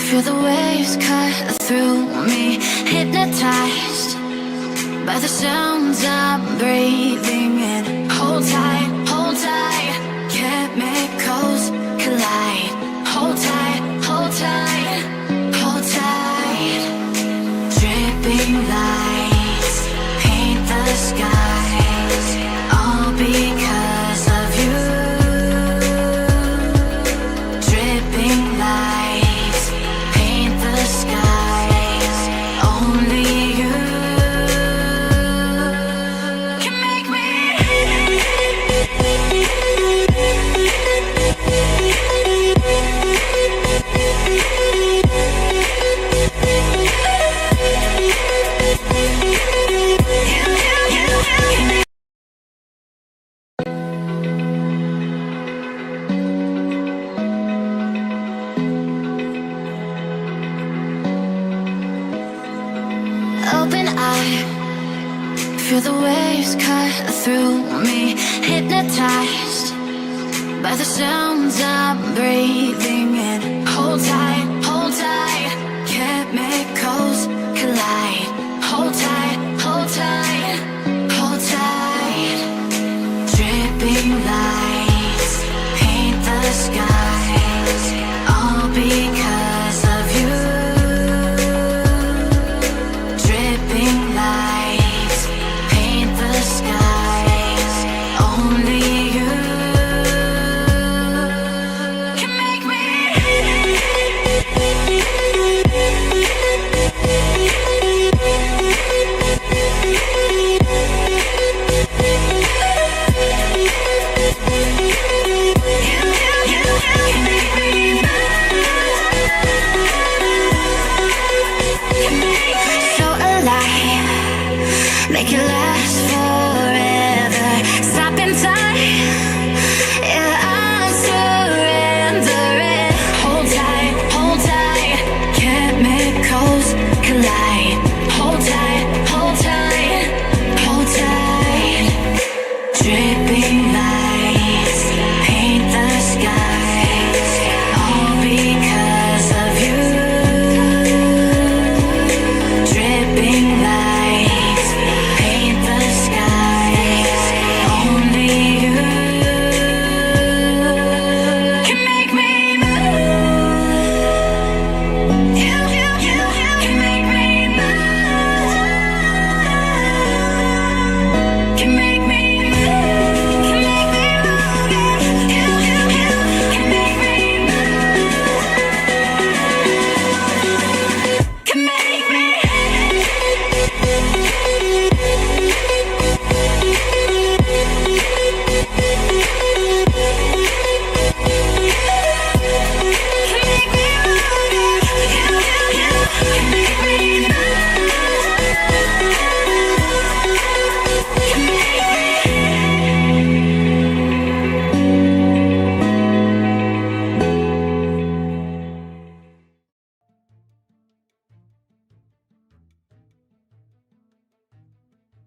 Feel the waves cut through me, hypnotized by the sounds I'm breathing in. Hold tight, chemicals collide. Hold tight, hold tight, hold tight. Dripping lights paint the skies, all because of you. Dripping lights paint the skies, only you can make me. Open eye, feel the waves cut through me, hypnotized by the sounds I'm breathing in. Hold tight, chemicals collide. Hold tight, hold tight, hold tight. Dripping lights paint the skies, all because of you. Dripping lights paint the skies, only you can make me. So alive, make it last forever. Stop in time, yeah, I'm surrendering. Hold tight, chemicals collide. Hold tight, hold tight. Dripping lights paint the skies, all because of you. Dripping lights paint the skies, only you can make me move. You can make me move. Can make me move. Can make me move. You can make me move. Can make me.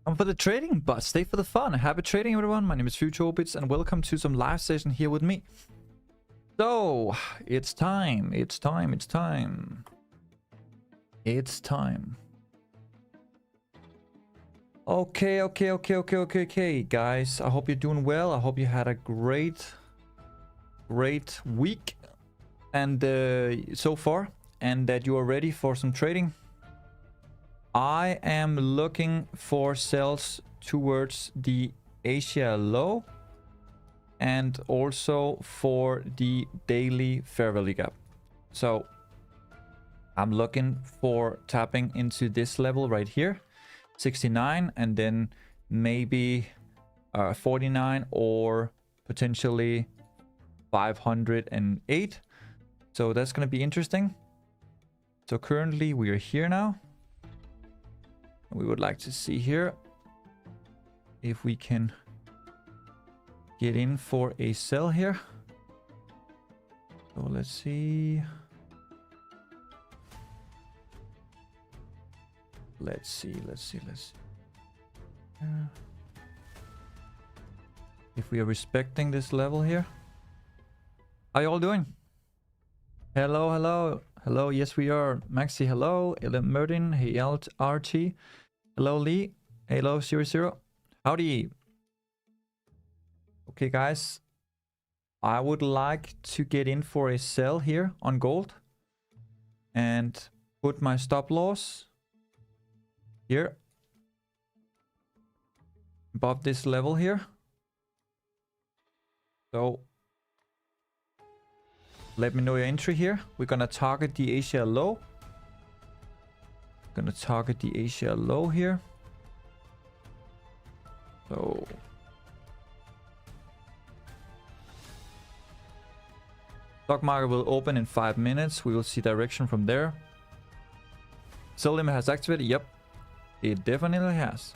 Come for the trading, but stay for the fun. Happy trading, everyone. My name is Xauusd, and welcome to some live session here with me. So, it's time. It's time. Okay, guys. I hope you're doing well. I hope you had a great week and so far, and that you are ready for some trading. I am looking for sells towards the Asia low and also for the daily fair value gap. So I'm looking for tapping into this level right here, 69, and then maybe 49 or potentially 508. So that's going to be interesting. So currently we are here now. We would like to see here if we can get in for a sell here. So let's see. Let's see. If we are respecting this level here. How you all doing? Hello. Hello, yes we are. Maxi, hello. Ellen Merdin, hey RT. Hello Lee. Hello 00. Howdy. Okay guys. I would like to get in for a sell here on gold. And put my stop loss here. Above this level here. So let me know your entry here. We're gonna target the Asia low. Gonna target the Asia low here. So stock market will open in 5 minutes. We will see direction from there. Sell limit has activated. Yep, it definitely has.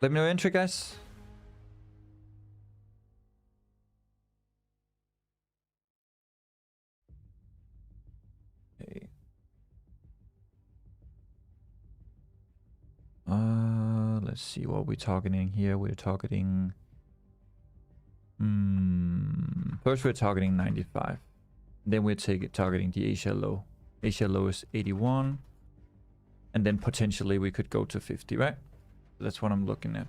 Let me know your entry, guys. Okay. Let's see what we're targeting here. We're targeting. First, we're targeting 95. Then we're targeting the Asia low. Asia low is 81. And then potentially we could go to 50, right? That's what I'm looking at.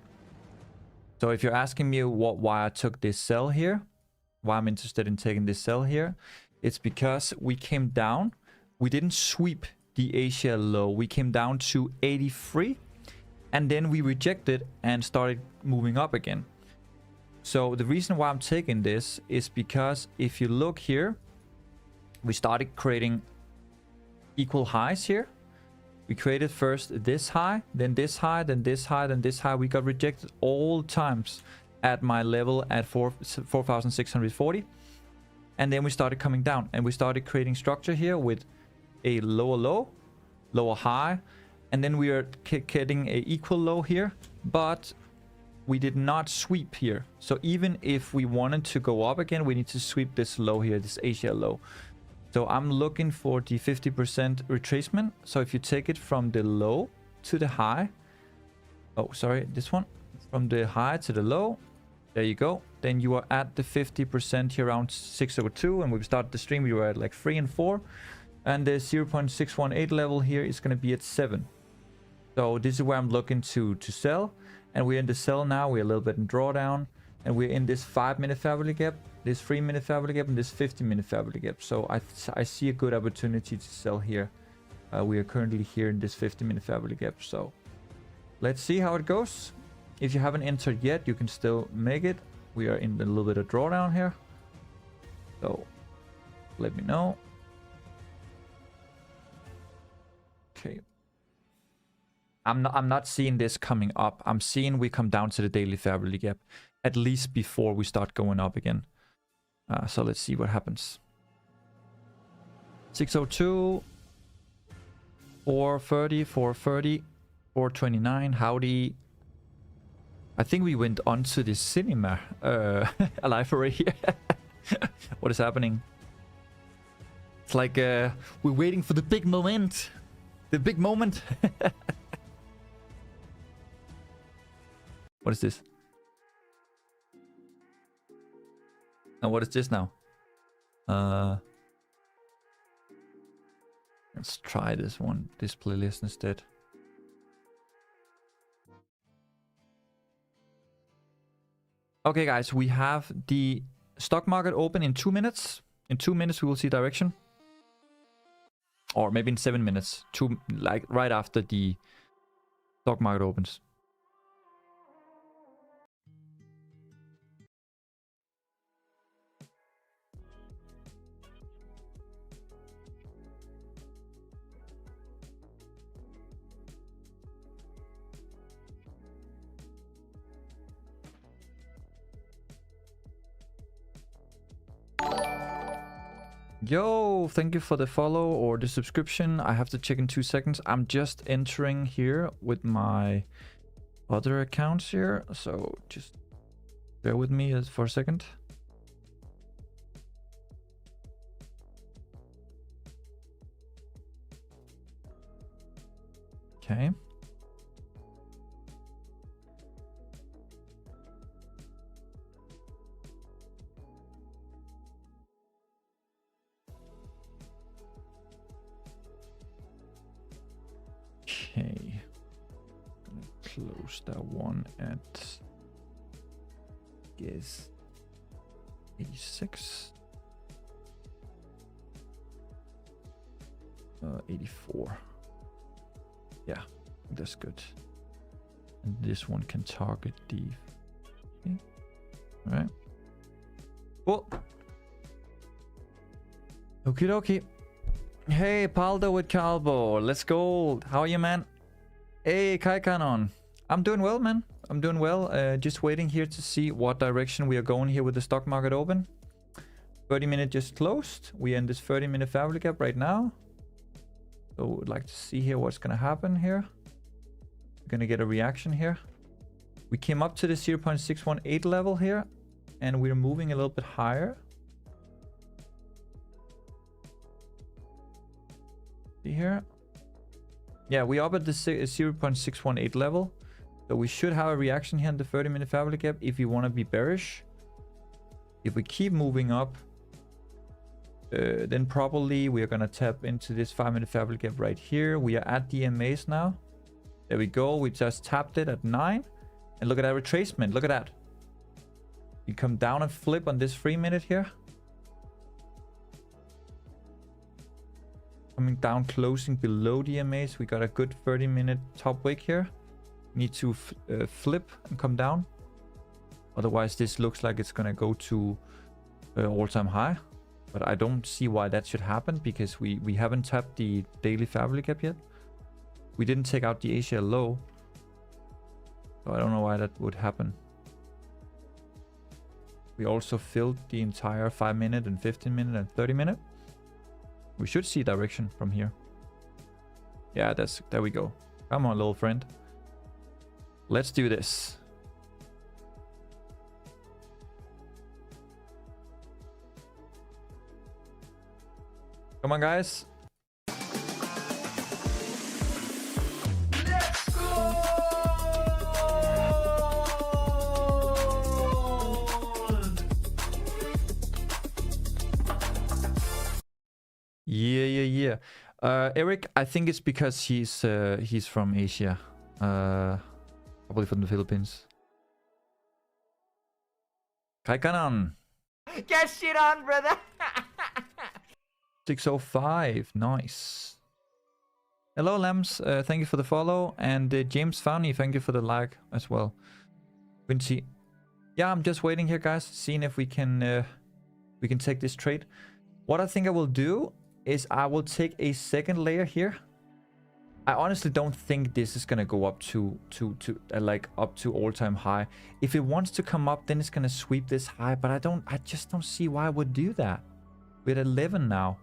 So if you're asking me why I took this sell here, why I'm interested in taking this sell here, it's because we came down. We didn't sweep the Asia low. We came down to 83. And then we rejected and started moving up again. So the reason why I'm taking this is because if you look here, we started creating equal highs here. We created first this high, then this high, then this high, then this high. We got rejected all times at my level at 4,640. And then we started coming down and we started creating structure here with a lower low, lower high. And then we are getting a equal low here, but we did not sweep here. So even if we wanted to go up again, we need to sweep this low here, this Asia low. So I'm looking for the 50% retracement. So if you take it from the low to the high, oh, sorry, this one, from the high to the low, there you go. Then you are at the 50% here around 602. And when we started the stream, we were at like 3 and 4. And the 0.618 level here is going to be at 7. So this is where I'm looking to sell. And we're in the sell now. We're a little bit in drawdown. And we're in this 5-minute Fibonacci gap, this 3-minute Fibonacci gap, and this 50-minute Fibonacci gap. So I see a good opportunity to sell here. We are currently here in this 50-minute Fibonacci gap. So let's see how it goes. If you haven't entered yet, you can still make it. We are in a little bit of drawdown here. So let me know. Okay. I'm not seeing this coming up. I'm seeing we come down to the daily Fibonacci gap at least before we start going up again. So let's see what happens. 602, 430, 430, 429. Howdy. I think we went on to the cinema alive already here. What is happening? It's like we're waiting for the big moment. The big moment. What is this? And what is this now? Let's try this one, this playlist instead. Okay, guys, we have the stock market open in 2 minutes. In 2 minutes, we will see direction. Or maybe in 7 minutes. Like right after the stock market opens. Yo, thank you for the follow or the subscription. I have to check in 2 seconds. I'm just entering here with my other accounts here. So just bear with me for a second. Okay. close that one at, guess, 86. 84. Yeah, that's good. And this one can target the... Okay. All right. Cool. Okie dokie. Hey, Paldo with Calvo. Let's go. How are you, man? Hey, Kai Kanon. I'm doing well, man. I'm doing well. Just waiting here to see what direction we are going here with the stock market open. 30-minute just closed. We end this 30-minute family gap right now. So would like to see here what's going to happen here. We're going to get a reaction here. We came up to the 0.618 level here, and we're moving a little bit higher. See here? Yeah, we're up at the 0.618 level. So we should have a reaction here in the 30-minute family gap if you want to be bearish. If we keep moving up, then probably we are going to tap into this 5-minute family gap right here. We are at the MAs now. There we go. We just tapped it at 9. And look at that retracement. Look at that. You come down and flip on this 3-minute here. Coming down, closing below the MAs. We got a good 30-minute top wick here. Need to flip and come down. Otherwise, this looks like it's going to go to all-time high. But I don't see why that should happen, because we haven't tapped the daily family gap yet. We didn't take out the Asia low. So I don't know why that would happen. We also filled the entire 5-minute and 15-minute and 30-minute. We should see direction from here. Yeah, there we go. Come on, little friend. Let's do this. Come on, guys. Let's go! Yeah. Eric, I think it's because he's from Asia. Probably from the Philippines. Kai Kanan. Get shit on, brother! 605. Nice. Hello, Lambs. Thank you for the follow. And James Fowney, thank you for the like as well. Quincy. Yeah, I'm just waiting here, guys. Seeing if we can take this trade. What I think I will do is I will take a second layer here. I honestly don't think this is gonna go up to like up to all-time high. If it wants to come up, then it's gonna sweep this high. But I just don't see why I would do that. We're at 11 now.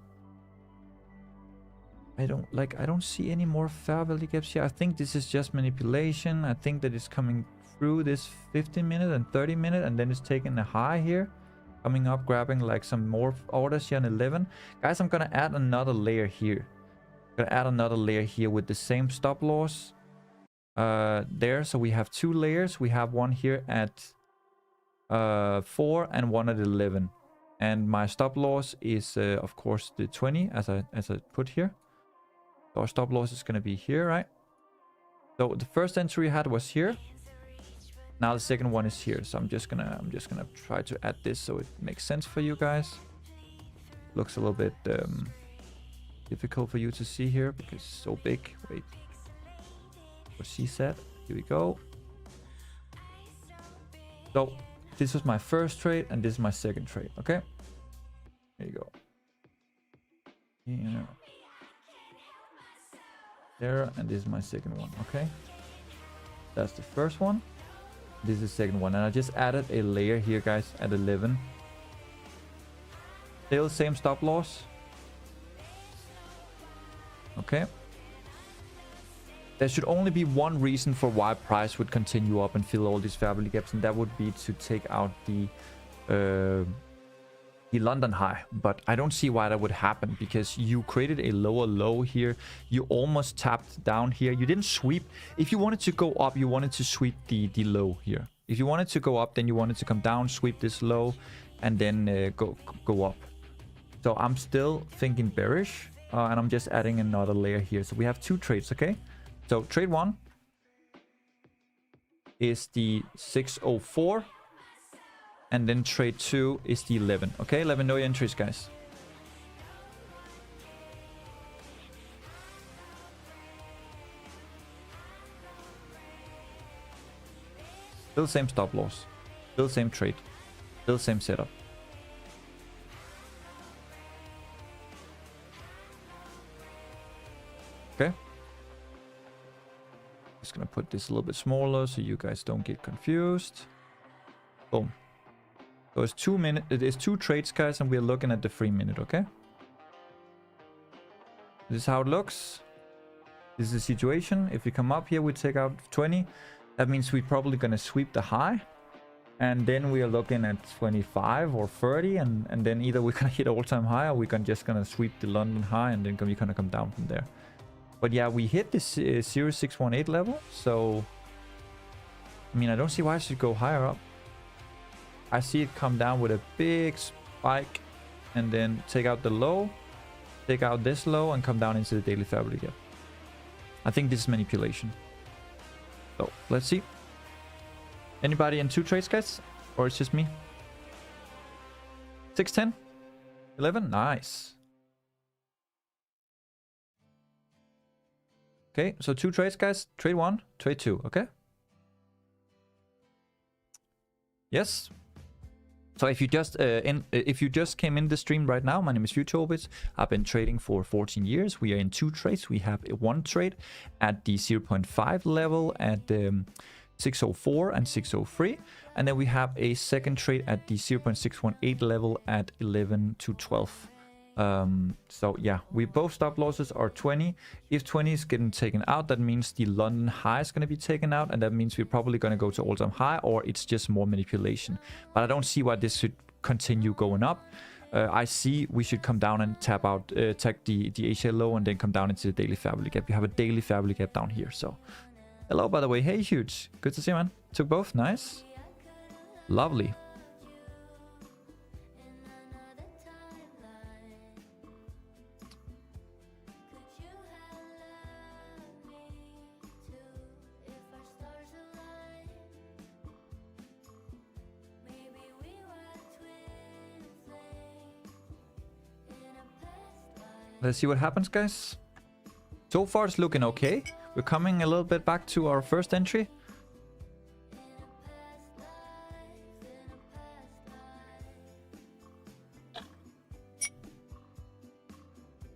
I don't see any more fair value gaps here. I think this is just manipulation. I think that it's coming through this 15-minute and 30-minute, and then it's taking a high here, coming up, grabbing like some more orders here on 11. Guys, I'm gonna add another layer here. Gonna add another layer here with the same stop loss there. So we have 2 layers. We have one here at 4 and one at 11. And my stop loss is of course the 20 as I put here. So our stop loss is gonna be here, right? So the first entry I had was here. Now the second one is here. So I'm just gonna try to add this so it makes sense for you guys. Looks a little bit difficult for you to see here because it's so big. Wait. What she said. Here we go. So this was my first trade and this is my second trade. Okay. There you go. Yeah. There, and this is my second one. Okay. That's the first one. This is the second one, and I just added a layer here, guys, at 11. Still same stop loss. Okay. There should only be one reason for why price would continue up and fill all these fair value gaps, and that would be to take out the London high. But I don't see why that would happen, because you created a lower low here. You almost tapped down here. You didn't sweep. If you wanted to go up, you wanted to sweep the low here. If you wanted to go up, then you wanted to come down, sweep this low, and then go up. So I'm still thinking bearish, and I'm just adding another layer here. So we have 2 trades, okay? So trade 1. is the 604. And then trade 2 is the 11. Okay, 11 no entries, guys. Still same stop loss. Still same trade. Still same setup. Okay. Just gonna put this a little bit smaller so you guys don't get confused. Boom. So it's 2 minutes. It is 2 trades, guys, and we're looking at the 3 minute. Okay. This is how it looks. This is the situation. If we come up here, we take out 20. That means we're probably gonna sweep the high. And then we are looking at 25 or 30, and then either we're gonna hit all-time high, or we're just gonna sweep the London high, and then we're gonna come down from there. But yeah, we hit this 0618 level, so I mean, I don't see why I should go higher up. I see it come down with a big spike, and then take out the low, take out this low, and come down into the daily fabric again. I think this is manipulation. So let's see. Anybody in 2 trades, guys? Or it's just me? 6, 10, 11, nice. Okay, so 2 trades, guys. Trade 1, trade 2, okay? Yes. So if you just came in the stream right now, my name is Xauusd. I've been trading for 14 years. We are in 2 trades. We have 1 trade at the 0.5 level at 604 and 603, and then we have a second trade at the 0.618 level at 11 to 12. So yeah, we both stop losses are 20. If 20 is getting taken out, that means the London high is going to be taken out, and that means we're probably going to go to all-time high, or it's just more manipulation. But I don't see why this should continue going up. I see we should come down and tap out, tag the Asia low, and then come down into the daily family gap. We have a daily family gap down here. So hello, by the way. Hey, Huge. Good to see you, man. Took both. Nice. Lovely. Let's see what happens, guys. So far, it's looking okay. We're coming a little bit back to our first entry.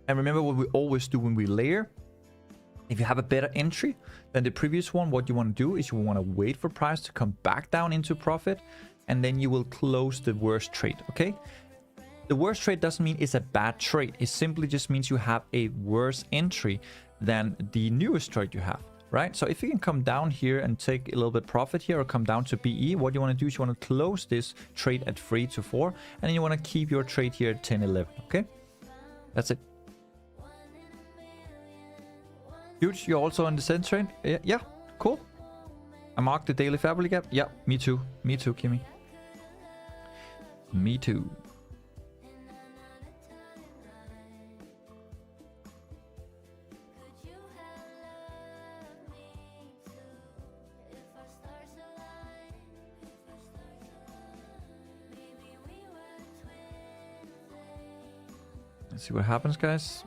And remember what we always do when we layer. If you have a better entry than the previous one, what you want to do is you want to wait for price to come back down into profit, and then you will close the worst trade, okay? The worst trade doesn't mean it's a bad trade. It simply just means you have a worse entry than the newest trade you have, right? So if you can come down here and take a little bit profit here, or come down to BE, what you want to do is you want to close this trade at 3 to 4, and then you want to keep your trade here at 10, 11, okay? That's it. Huge, you're also on the send trade? Yeah, cool. I marked the daily fabric gap. Yeah, me too. Me too, Kimmy. Me too. Let's see what happens, guys.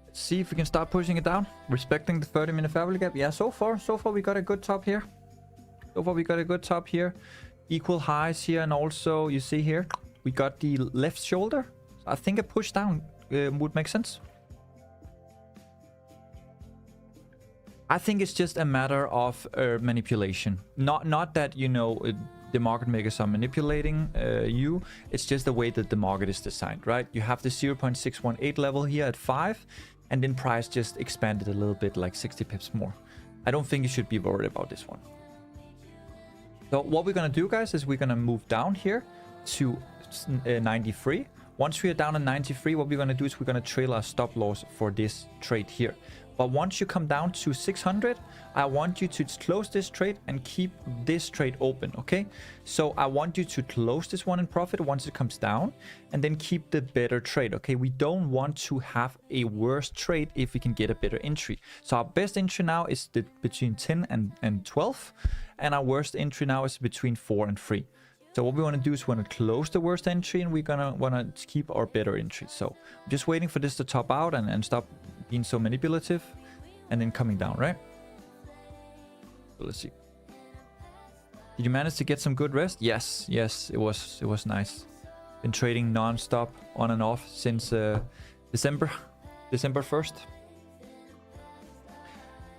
Let's see if we can start pushing it down, respecting the 30-minute fabric gap. Yeah, so far we got a good top here. Equal highs here, and also you see here we got the left shoulder. So I think a push down would make sense. I think it's just a matter of manipulation. Not that, you know, the market makers are manipulating you. It's just the way that the market is designed, right? You have the 0.618 level here at 5, and then price just expanded a little bit, like 60 pips more. I don't think you should be worried about this one. So what we're going to do, guys, is we're going to move down here to 93. Once we are down at 93, what we're going to do is we're going to trail our stop loss for this trade here. But once you come down to 600, I want you to close this trade and keep this trade open, okay? So I want you to close this one in profit once it comes down and then keep the better trade, okay? We don't want to have a worse trade if we can get a better entry. So our best entry now is between 10 and 12, and our worst entry now is between 4 and 3. So what we want to do is we want to close the worst entry and we're gonna want to keep our better entry. So I'm just waiting for this to top out and stop being so manipulative and then coming down, right? So let's see. Did you manage to get some good rest? Yes, it was nice. Been trading non-stop on and off since December 1st.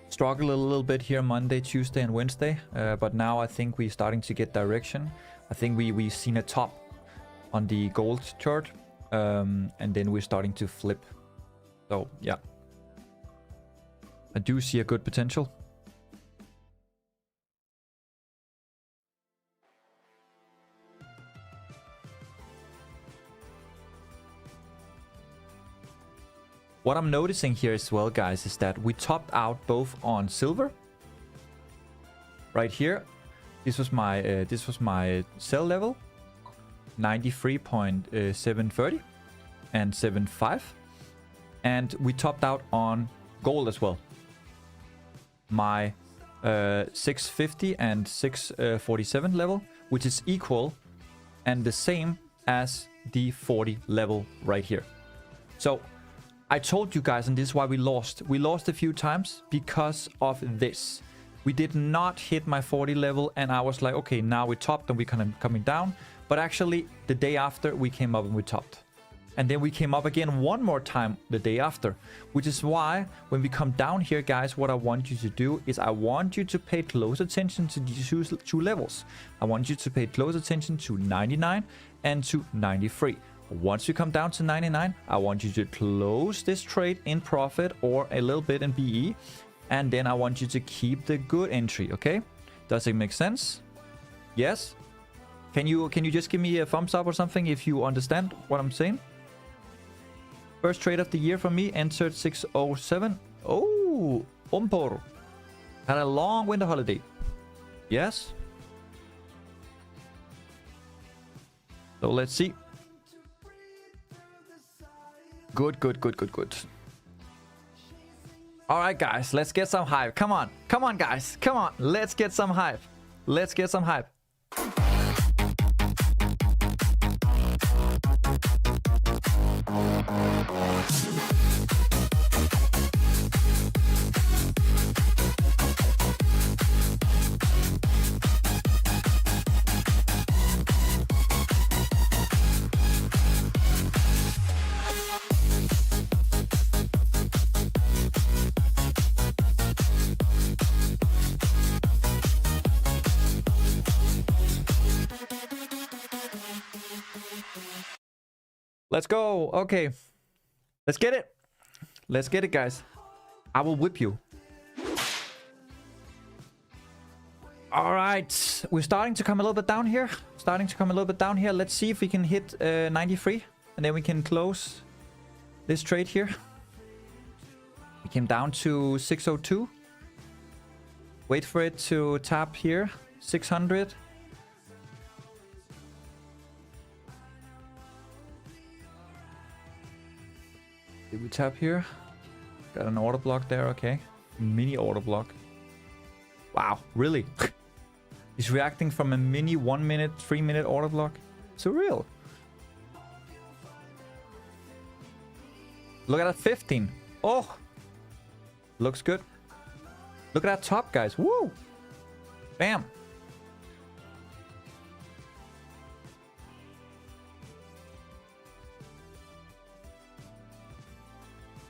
Struggled a little bit here Monday, Tuesday and Wednesday, but now I think we're starting to get direction. I think we've seen a top on the gold chart, and then we're starting to flip. So yeah, I do see a good potential. What I'm noticing here as well, guys, is that we topped out both on silver right here. This was my sell level, 93.730 and 7.5, and we topped out on gold as well. My 650 and 647 level, which is equal and the same as the 40 level right here. So I told you guys, and this is why we lost. We lost a few times because of this. We did not hit my 40 level, and I was like, okay, now we topped and we're kind of coming down. But actually, the day after, we came up and we topped. And then we came up again one more time the day after. Which is why, when we come down here, guys, what I want you to do is I want you to pay close attention to these two levels. I want you to pay close attention to 99 and to 93. Once you come down to 99, I want you to close this trade in profit or a little bit in BE. And then I want you to keep the good entry, okay? Does it make sense? Yes? Can you just give me a thumbs up or something if you understand what I'm saying? First trade of the year for me, entered 607. Oh, Umpor. Had a long winter holiday. Yes? So let's see. Good. All right, guys, let's get some hype. Come on, guys. Come on, let's get some hype. Let's go. Okay. Let's get it. Let's get it, guys. I will whip you. All right. We're starting to come a little bit down here. Let's see if we can hit 93. And then we can close this trade here. We came down to 602. Wait for it to tap here. 600. Did we tap here? Got an order block there, okay. Mini order block. Wow, really? He's reacting from a mini 1 minute, 3 minute order block. Surreal. Look at that 15. Oh, looks good. Look at that top, guys. Woo! Bam.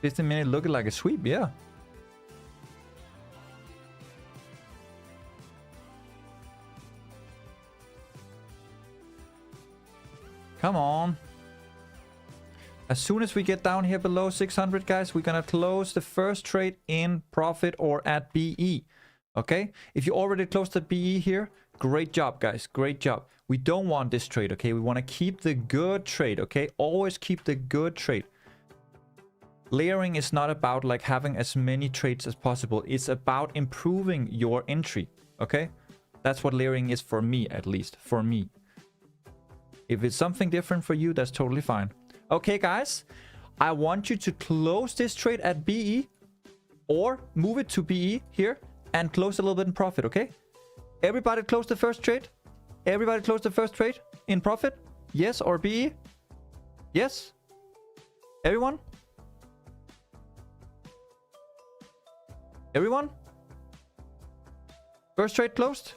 15 minutes looking like a sweep, yeah. Come on. As soon as we get down here below 600, guys, we're gonna close the first trade in profit or at BE. Okay? If you already closed the BE here, great job, guys. Great job. We don't want this trade, okay? We want to keep the good trade, okay? Always keep the good trade. layering is not about like having as many trades as possible. It's about improving your entry. Okay, that's what layering is for me, at least for me. If it's something different for you, that's totally fine. Okay, guys, I want you to close this trade at BE or move it to BE here and close a little bit in profit. Okay, everybody close the first trade. Everybody close the first trade in profit. Yes, or BE. Yes, everyone. Everyone? First trade closed?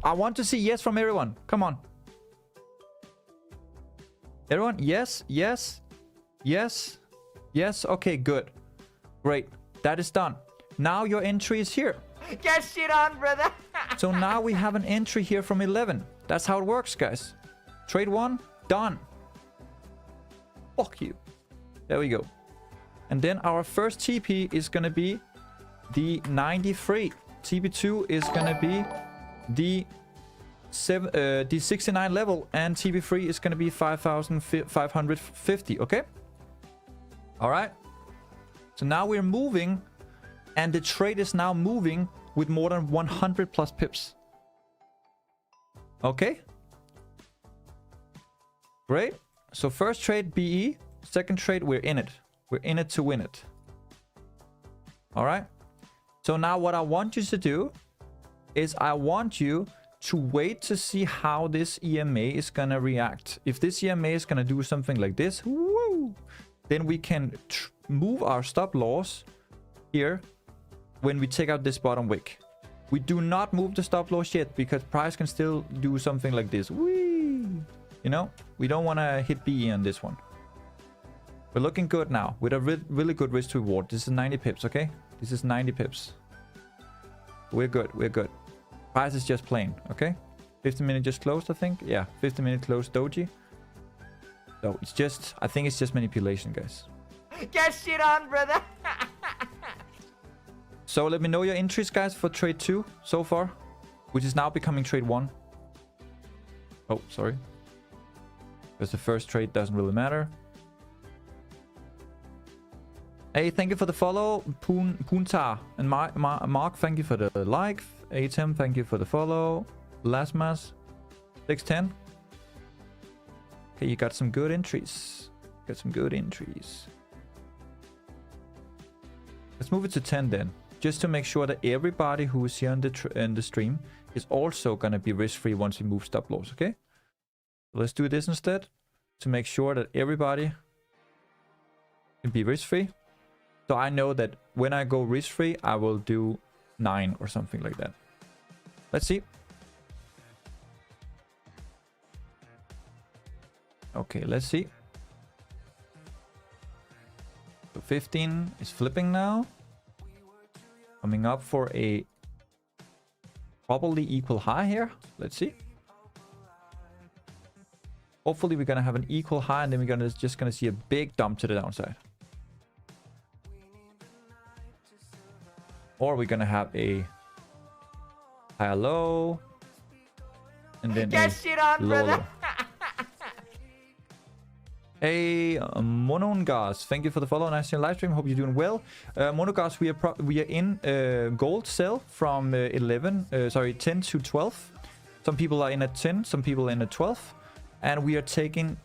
I want to see yes from everyone. Come on. Everyone? Yes, yes, yes, yes. Okay, good. Great. That is done. Now your entry is here. Get shit on, brother. So now we have an entry here from 11. That's how it works, guys. Trade 1, done. Fuck you. There we go. And then our first TP is going to be the 93. TP2 is going to be the 69 level. And TP3 is going to be 5,550. Okay? Alright. So now we're moving. And the trade is now moving with more than 100 plus pips. Okay? Great. So first trade BE. Second trade, we're in it. We're in it to win it. Alright? So now what I want you to do is I want you to wait to see how this EMA is going to react. If this EMA is going to do something like this, woo, then we can move our stop loss here when we take out this bottom wick. We do not move the stop loss yet because price can still do something like this. Whee! You know, we don't want to hit BE on this one. We're looking good now with a really good risk to reward. This is 90 pips, okay? This is 90 pips. We're good. We're good. Price is just plain, okay? 15 minute just closed, I think. Yeah, 15 minute closed doji. So it's just, I think it's just manipulation, guys. Get shit on, brother. So let me know your entries, guys, for trade 2 so far, which is now becoming trade 1. Oh, sorry. Because the first trade doesn't really matter. Hey, thank you for the follow, Punta. And Mark, thank you for the like. Atem, thank you for the follow. Lasmas, 610. Okay, you got some good entries. Got some good entries. Let's move it to 10 then. Just to make sure that everybody who is here on the stream is also going to be risk-free once we move stop loss, okay? So let's do this instead to make sure that everybody can be risk-free. So I know that when I go risk-free, I will do 9 or something like that. Let's see. Okay, let's see. So 15 is flipping now. Coming up for a probably equal high here. Let's see. Hopefully we're going to have an equal high and then we're just going to see a big dump to the downside. Or we're going to have a higher low. And then Get a shit on, low brother. low. Hey, Monogas, thank you for the follow. Nice to see your live stream. Hope you're doing well. Monogas, we are in gold sell from 10 to 12. Some people are in at 10, some people in at 12. And we are taking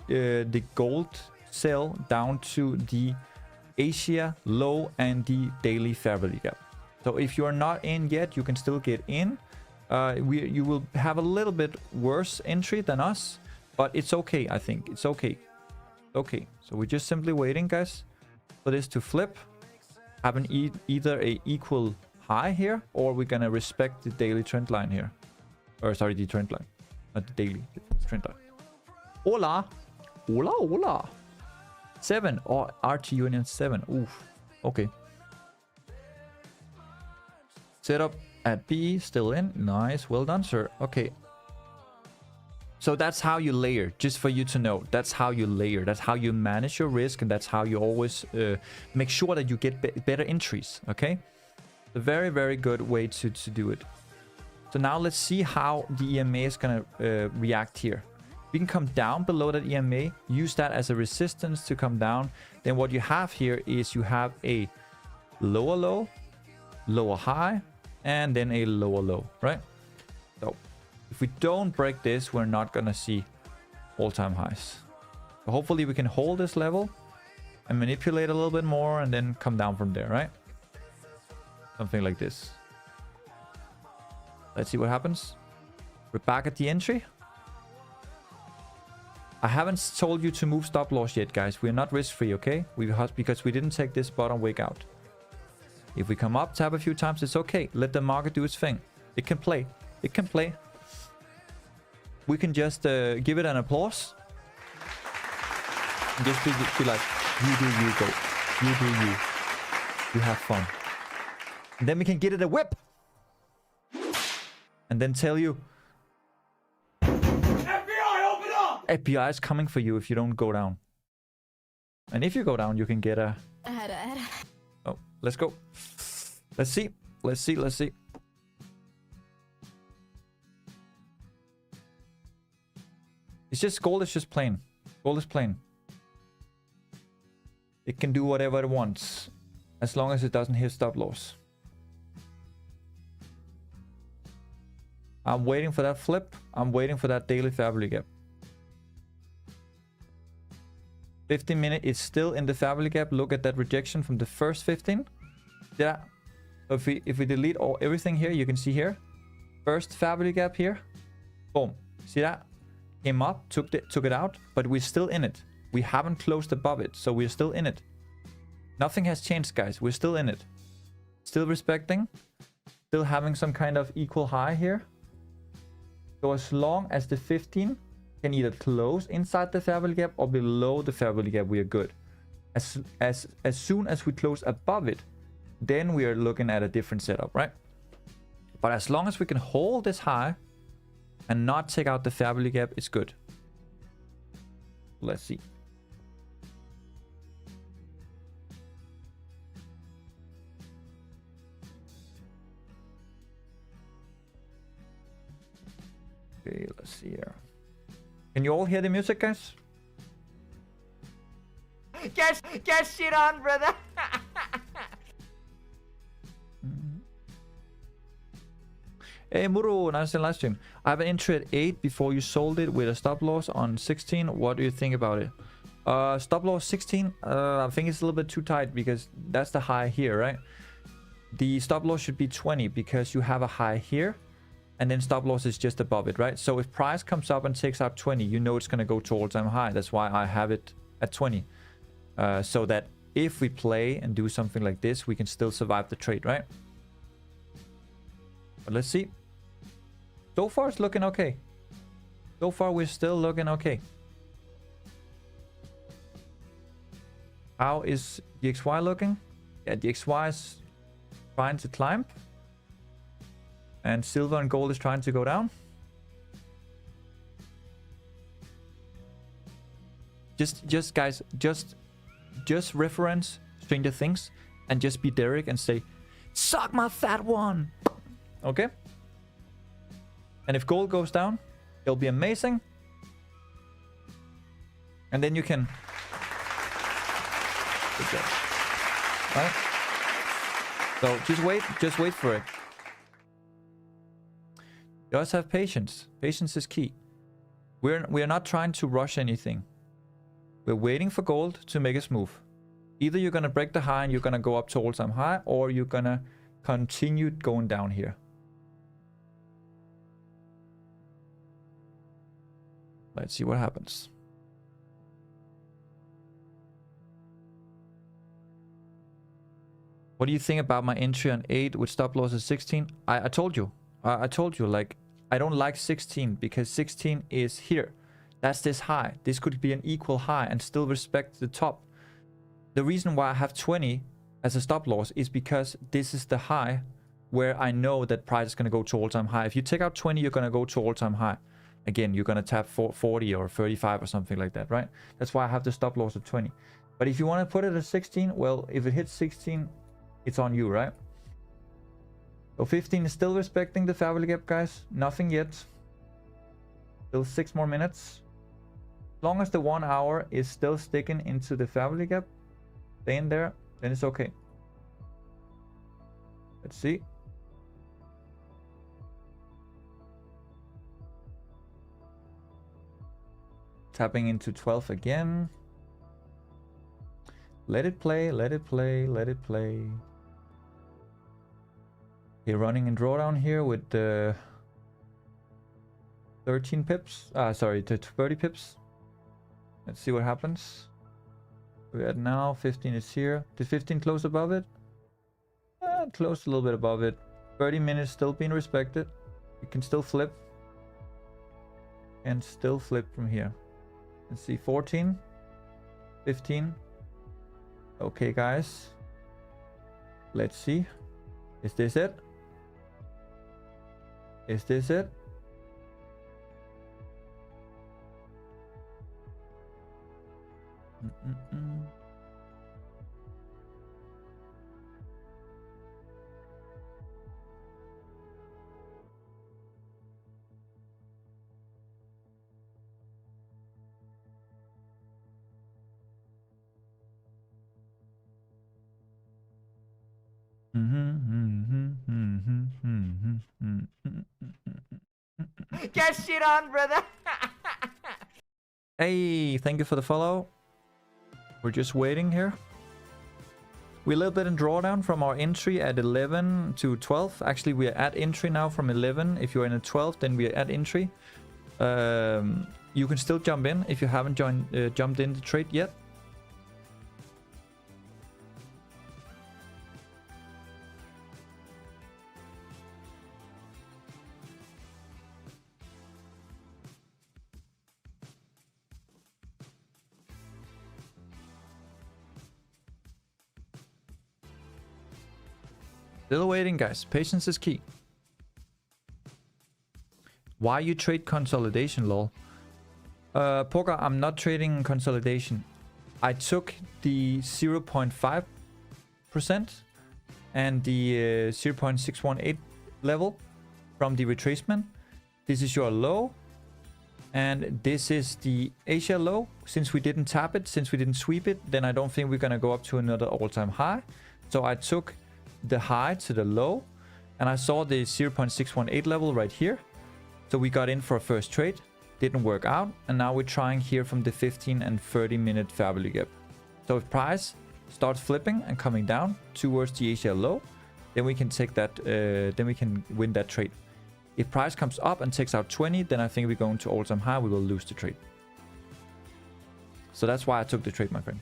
the gold sell down to the Asia low and the daily fair value gap. So if you are not in yet, you can still get in. You will have a little bit worse entry than us, but it's okay. I think it's okay. Okay, so we're just simply waiting, guys, for this to flip, have an either a equal high here, or we're gonna respect the daily trend line here, or sorry, the trend line, not the daily, the trend line. Hola, hola, hola. 7 or RT Union 7. Oof. Okay. Setup at B, still in. Nice, well done, sir. Okay. So that's how you layer, just for you to know. That's how you layer. That's how you manage your risk, and that's how you always make sure that you get better entries, okay? A very, very good way to do it. So now let's see how the EMA is going to react here. We can come down below that EMA, use that as a resistance to come down. Then what you have here is you have a lower low, lower high, and then a lower low, right? So if we don't break this, we're not gonna see all-time highs. So hopefully we can hold this level and manipulate a little bit more and then come down from there, right? Something like this. Let's see what happens. We're back at the entry. I haven't told you to move stop loss yet, guys. We're not risk-free, okay? Because we didn't take this bottom wick out. If we come up, tap a few times, it's okay. Let the market do its thing. It can play. It can play. We can just give it an applause. And just be like, you do you, go. You do you. You have fun. And then we can get it a whip. And then tell you, FBI, open up! FBI is coming for you if you don't go down. And if you go down, you can get a... Oh, let's go. Let's see. Let's see. Let's see. It's just gold is just plain. Gold is plain. It can do whatever it wants. As long as it doesn't hit stop loss. I'm waiting for that flip. I'm waiting for that daily fair value gap. 15 minute, it's still in the fair value gap. Look at that rejection from the first 15. Yeah. So if we delete everything here, you can see here. First fair value gap here. Boom. See that? Came up, took it out, but we're still in it. We haven't closed above it, so we're still in it. Nothing has changed, guys. We're still in it. Still respecting. Still having some kind of equal high here. So as long as the 15 can either close inside the fair value gap or below the fair value gap, we are good. As soon as we close above it, then we are looking at a different setup, right? But as long as we can hold this high and not take out the fair value gap, it's good. Let's see. Okay, let's see here. Can you all hear the music, guys? Get shit on, brother. Hey Muru, nice live stream. I have an entry at 8 before you sold it with a stop loss on 16. What do you think about it? Stop loss 16, I think it's a little bit too tight because that's the high here, right? The stop loss should be 20 because you have a high here and then stop loss is just above it, right? So if price comes up and takes out 20, you know it's going to go to all-time high. That's why I have it at 20. So that if we play and do something like this, we can still survive the trade, right? But let's see. So far it's looking okay. So far we're still looking okay. How is the XY looking? Yeah, the XY is trying to climb. And silver and gold is trying to go down. Just guys, just reference Stranger Things and just be Derek and say, suck my fat one. Okay? And if gold goes down, it'll be amazing. And then you can... Good job. Right? So just wait for it. Just have patience. Patience is key. We're not trying to rush anything. We're waiting for gold to make its move. Either you're gonna break the high and you're gonna go up to all-time high, or you're gonna continue going down here. Let's see what happens. What do you think about my entry on 8 with stop loss at 16? I told you. I told you, like, I don't like 16 because 16 is here. That's this high. This could be an equal high and still respect the top. The reason why I have 20 as a stop loss is because this is the high where I know that price is going to go to all-time high. If you take out 20, you're going to go to all-time high. Again, you're going to tap 40 or 35 or something like that, right? That's why I have the stop loss at 20. But if you want to put it at 16, well, if it hits 16, it's on you, right? So 15 is still respecting the fair value gap, guys. Nothing yet. Still 6 more minutes. As long as the 1 hour is still sticking into the family gap, staying there, then it's okay. Let's see. Tapping into 12 again. Let it play, let it play, let it play. Okay, running in drawdown here with the 13 pips. Sorry, to 30 pips. Let's see what happens. We're at now, 15 is here. Did 15 close above it? Close a little bit above it. 30 minutes still being respected. You can still flip. And still flip from here. Let's see, 14. 15. Okay, guys. Let's see. Is this it? Is this it? Get shit on, brother. Hey, thank you for the follow. We're just waiting here. We're a little bit in drawdown from our entry at 11 to 12. Actually, we are at entry now from 11. If you're in a 12, then we are at entry. You can still jump in if you haven't jumped in the trade yet. Still waiting, guys. Patience is key. Why you trade consolidation, lol? Poker, I'm not trading consolidation. I took the 0.5% and the 0.618 level from the retracement. This is your low. And this is the Asia low. Since we didn't tap it, since we didn't sweep it, then I don't think we're going to go up to another all-time high. So I took the high to the low, and I saw the 0.618 level right here. So we got in for a first trade, didn't work out, and now we're trying here from the 15 and 30 minute fair value gap. So if price starts flipping and coming down towards the Asia low, then we can take that, then we can win that trade. If price comes up and takes out 20, then I think we're going to all-time high, we will lose the trade. So that's why I took the trade, my friend.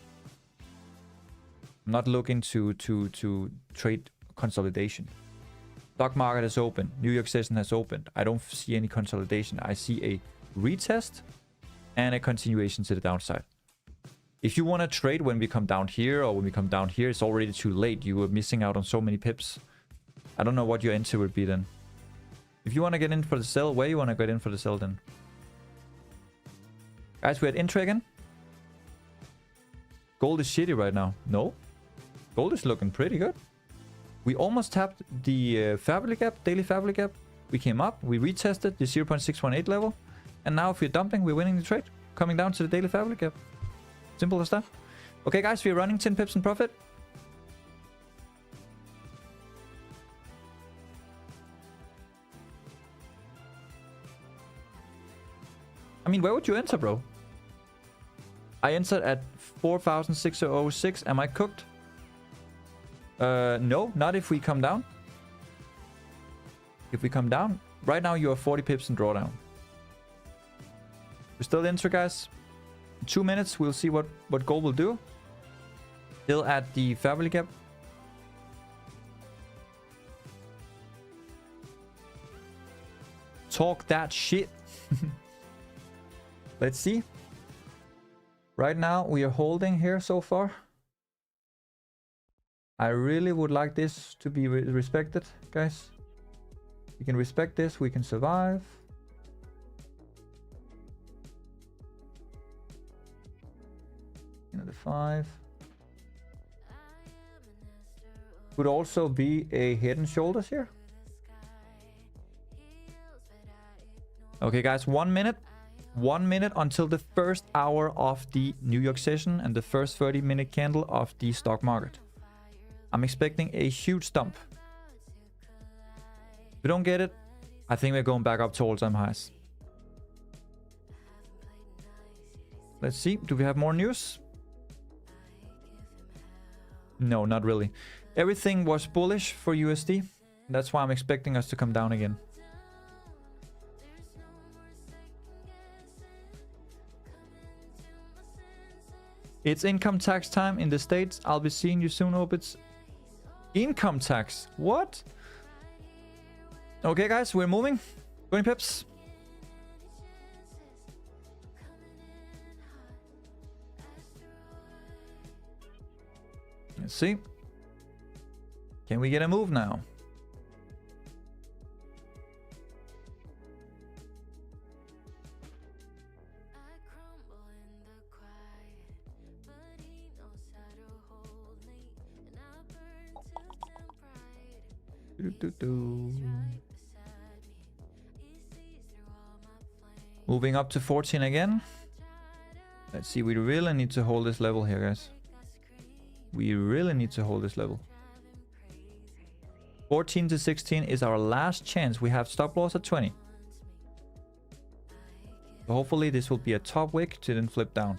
I'm not looking to trade consolidation. Stock market has opened. New York session has opened. I don't see any consolidation. I see a retest and a continuation to the downside. If you want to trade when we come down here or when we come down here, it's already too late. You were missing out on so many pips. I don't know what your entry would be then. If you want to get in for the sell, where you want to get in for the sell then? Guys, we're at entry again. Gold is shitty right now. No. Gold is looking pretty good. We almost tapped the fair value gap, daily fair value gap. We came up, we retested the 0.618 level. And now if we're dumping, we're winning the trade. Coming down to the daily fair value gap. Simple as that. Okay, guys, we're running 10 pips in profit. I mean, where would you enter, bro? I entered at 4,606. Am I cooked? No, not if we come down. If we come down, right now you are 40 pips in drawdown. We're still enter, guys. In 2 minutes, we'll see what gold will do. Still at the fair value gap. Talk that shit. Let's see. Right now, we are holding here so far. I really would like this to be respected, guys. We can respect this, we can survive. Another 5. Could also be a head and shoulders here. Okay, guys, 1 minute. 1 minute until the first hour of the New York session and the first 30-minute candle of the stock market. I'm expecting a huge dump. If we don't get it, I think we're going back up to all-time highs. Let's see. Do we have more news? No, not really. Everything was bullish for USD. That's why I'm expecting us to come down again. It's income tax time in the States. I'll be seeing you soon. Hope it's income tax. What? Okay, guys, we're moving. 20 pips. Let's see. Can we get a move now? Moving up to 14 again. Let's see, we really need to hold this level here, guys. We really need to hold this level. 14 to 16 is our last chance. We have stop loss at 20. So hopefully this will be a top wick to then flip down.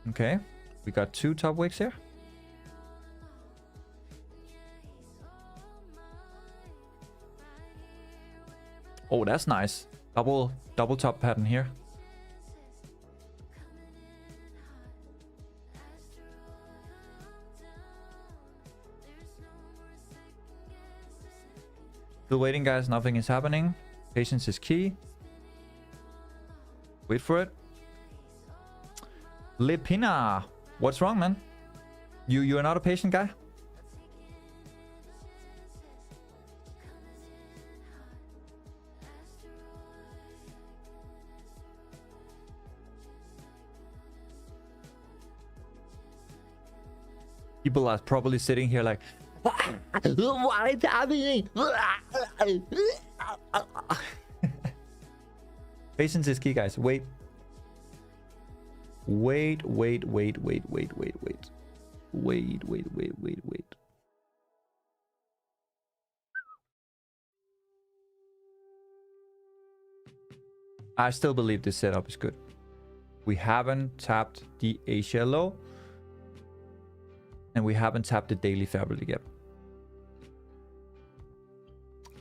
Okay, we got 2 top wicks here. Oh, that's nice. Double top pattern here. Still waiting, guys. Nothing is happening. Patience is key. Wait for it. Lipina, what's wrong, man? You're not a patient guy? People are probably sitting here like, what is happening? Patience is key, guys. Wait. Wait. I still believe this setup is good. We haven't tapped the Asia low. And we haven't tapped the daily fabric yet.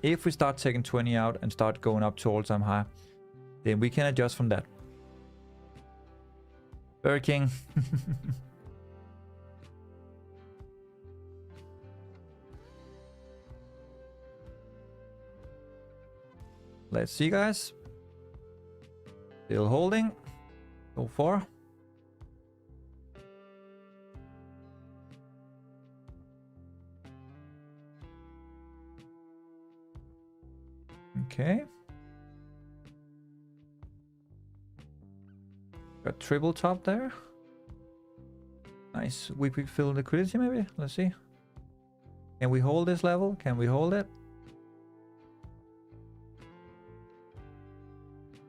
If we start taking 20 out and start going up to all-time high, then we can adjust from that. Burger King. Let's see, guys. Still holding. So far. Okay. Got triple top there. Nice. We could fill liquidity maybe. Let's see. Can we hold this level? Can we hold it?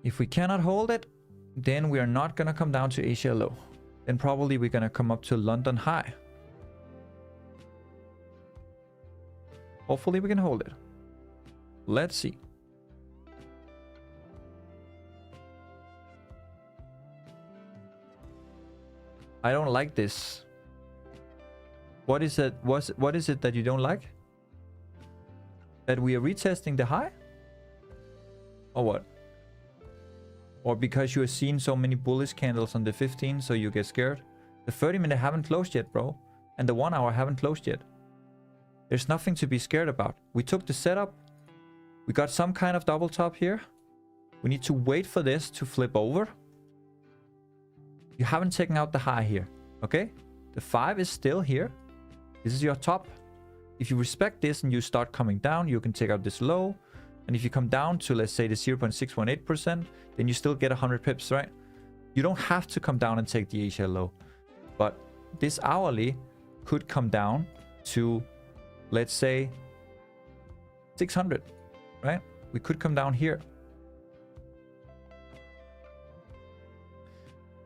If we cannot hold it, then we are not gonna come down to Asia low. Then probably we're gonna come up to London high. Hopefully we can hold it. Let's see. I don't like this. What is it? What is it that you don't like? That we are retesting the high? Or what? Or because you have seen so many bullish candles on the 15, so you get scared? The 30-minute haven't closed yet, bro. And the 1 hour haven't closed yet. There's nothing to be scared about. We took the setup. We got some kind of double top here. We need to wait for this to flip over. You haven't taken out the high here, okay? The 5 is still here. This is your top. If you respect this and you start coming down, you can take out this low. And if you come down to, let's say, the 0.618%, then you still get 100 pips, right? You don't have to come down and take the Asia low. But this hourly could come down to, let's say, 600, right? We could come down here.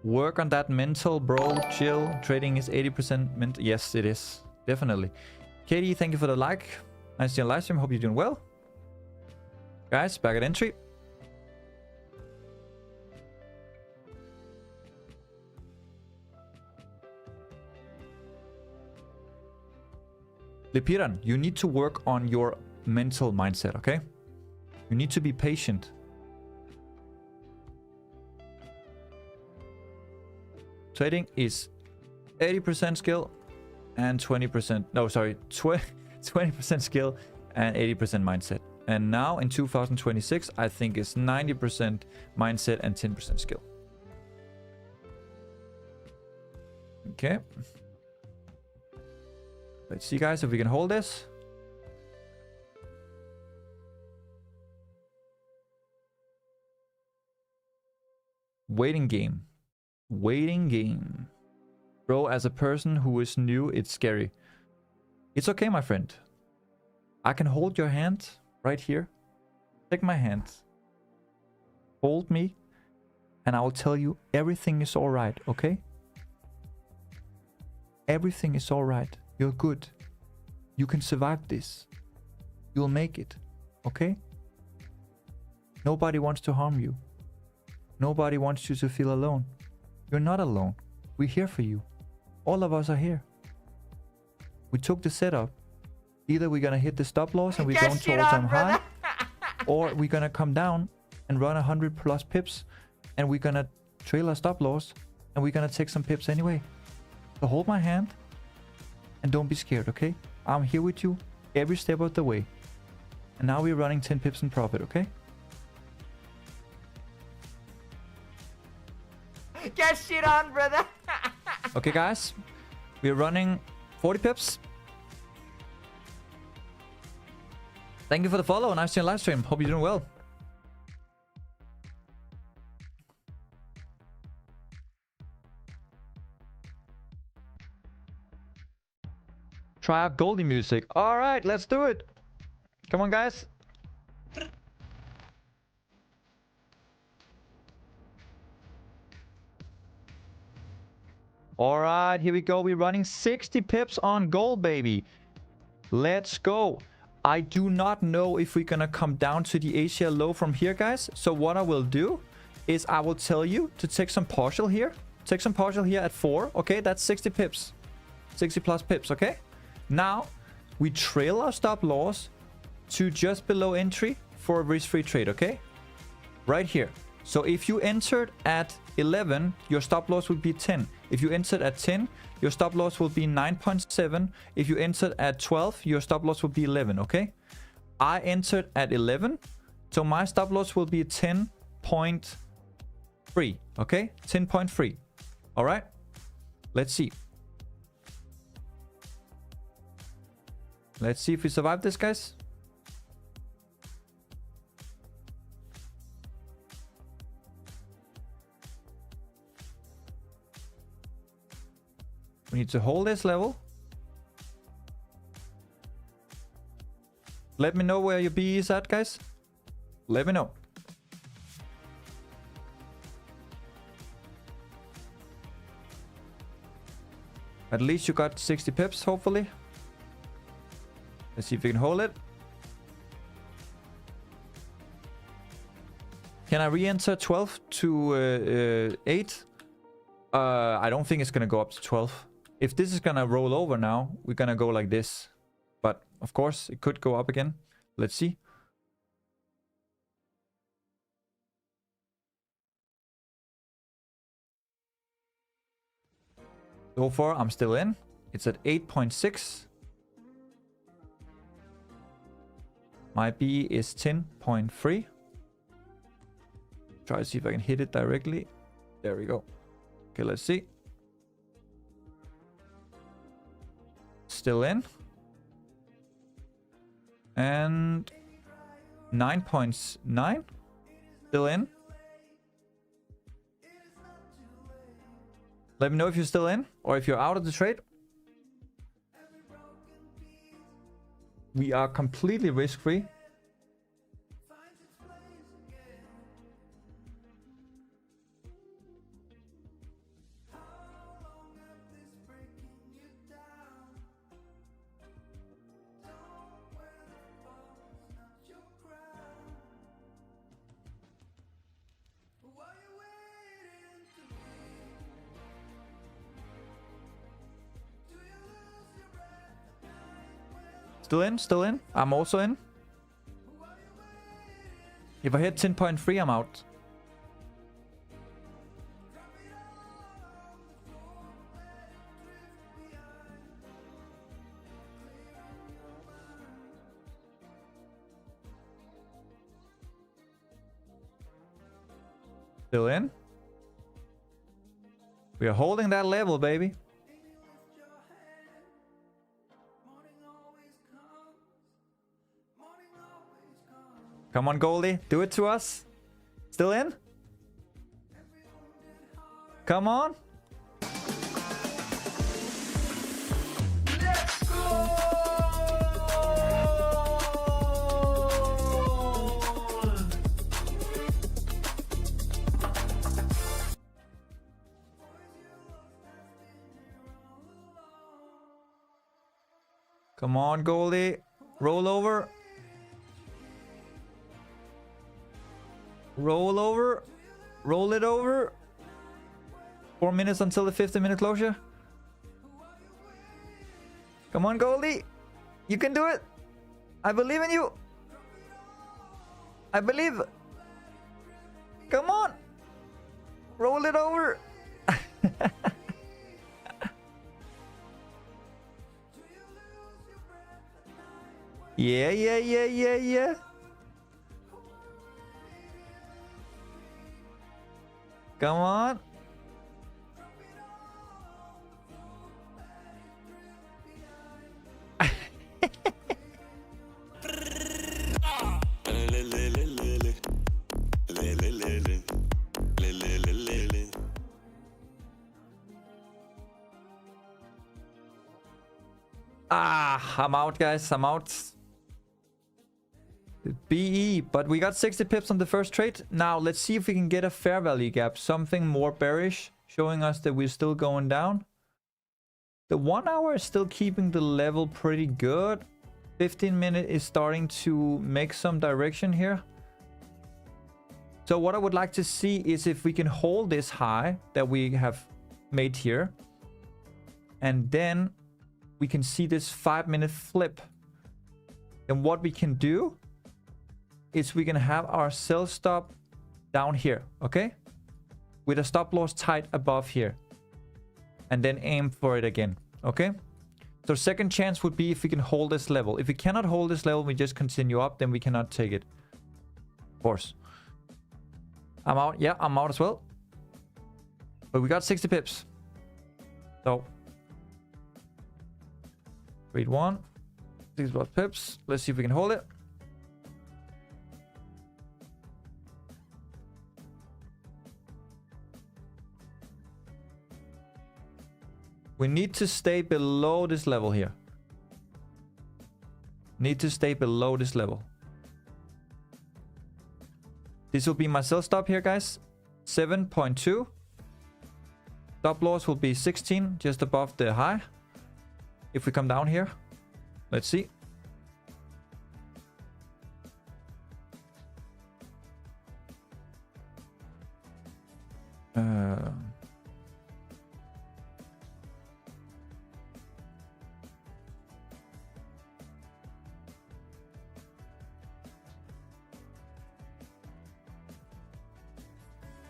Work on that mental, bro. Chill. Trading is 80% mental. Yes, it is. Definitely. Katie, thank you for the like. Nice to see you on live stream. Hope you're doing well. Guys, back at entry. Lepiran, you need to work on your mental mindset, okay? You need to be patient. Trading is 80% skill and 20%, no, sorry, 20% skill and 80% mindset. And now in 2026, I think it's 90% mindset and 10% skill. Okay. Let's see, guys, if we can hold this. Waiting game. Waiting game. Bro, as a person who is new, it's scary. It's okay, my friend. I can hold your hand right here. Take my hand. Hold me. And I will tell you everything is alright, okay? Everything is alright. You're good. You can survive this. You'll make it, okay? Nobody wants to harm you. Nobody wants you to feel alone. You're not alone. We're here for you. All of us are here. We took the setup. Either we're gonna hit the stop loss and we're going towards some high, or we're gonna come down and run 100 plus pips, and we're gonna trail our stop loss, and we're gonna take some pips anyway. So hold my hand and don't be scared, okay? I'm here with you every step of the way. And now we're running 10 pips in profit, okay? Get shit on, brother. Okay, guys. We're running 40 pips. Thank you for the follow. Nice to see you on live stream. Hope you're doing well. Try out Goldie music. All right, let's do it. Come on, guys. All right, here we go. We're running 60 pips on gold, baby. Let's go. I do not know if we're gonna come down to the Asia low from here, guys. So what I will do is I will tell you to take some partial here. Take some partial here at 4. Okay, that's 60 pips. 60 plus pips, okay? Now, we trail our stop loss to just below entry for a risk-free trade, okay? Right here. So if you entered at 11, your stop loss would be 10. If you entered at 10, your stop loss will be 9.7. If you entered at 12, your stop loss will be 11, okay? I entered at 11, so my stop loss will be 10.3, okay? 10.3. All right? Let's see. Let's see if we survive this, guys. We need to hold this level. Let me know where your B is at, guys. Let me know. At least you got 60 pips, hopefully. Let's see if we can hold it. Can I re-enter 12 to 8? I don't think it's going to go up to 12. If this is going to roll over now, we're going to go like this. But, of course, it could go up again. Let's see. So far, I'm still in. It's at 8.6. My B is 10.3. Try to see if I can hit it directly. There we go. Okay, let's see. Still in. And 9.9. Still in. Let me know if you're still in or if you're out of the trade. We are completely risk-free. Still in, still in. I'm also in. If I hit 10.3, I'm out. Still in. We are holding that level, baby. Come on, Goldie. Do it to us. Still in? Come on. Let's go! Come on, Goldie. Roll over. Roll over. Roll it over. 4 minutes until the 50-minute closure. Come on, Goldie. You can do it. I believe in you. I believe. Come on. Roll it over. Yeah. Come on. I'm out, guys. I'm out. BE, but we got 60 pips on the first trade. Now, let's see if we can get a fair value gap. Something more bearish, showing us that we're still going down. The 1 hour is still keeping the level pretty good. 15-minute is starting to make some direction here. So what I would like to see is if we can hold this high that we have made here. And then we can see this 5-minute flip. And what we can do is we can have our sell stop down here, okay? With a stop loss tight above here. And then aim for it again, okay? So second chance would be if we can hold this level. If we cannot hold this level, we just continue up, then we cannot take it. Of course. I'm out. Yeah, I'm out as well. But we got 60 pips. So. Trade 1. 60 pips. Let's see if we can hold it. We need to stay below this level here. Need to stay below this level. This will be my sell stop here, guys. 7.2. Stop loss will be 16, just above the high. If we come down here, let's see.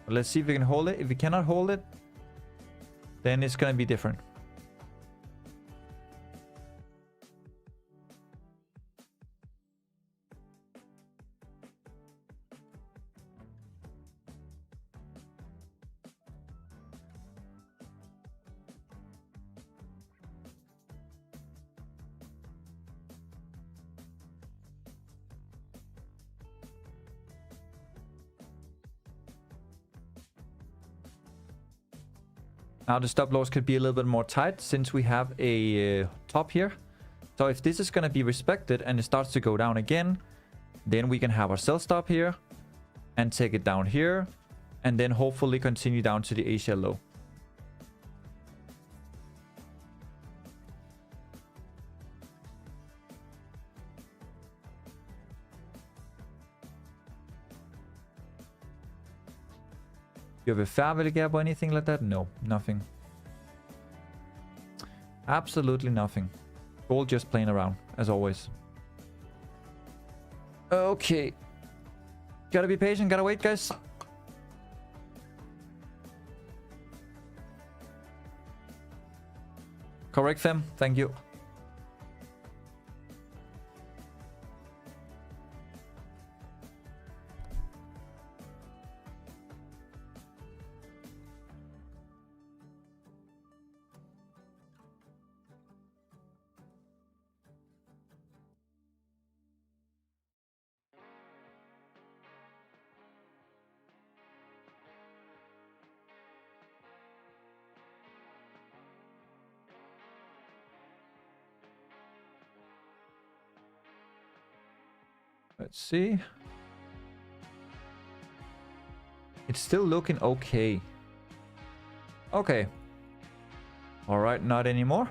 Let's see if we can hold it. If we cannot hold it, then it's going to be different. Now the stop loss could be a little bit more tight since we have a top here. So if this is going to be respected and it starts to go down again, then we can have our sell stop here and take it down here, and then hopefully continue down to the Asia low. You have a fair value gap or anything like that? No, nothing. Absolutely nothing. Gold just playing around, as always. Okay. Gotta be patient, gotta wait, guys. Correct, fam. Thank you. Let's see. It's still looking okay. Okay. Alright, not anymore.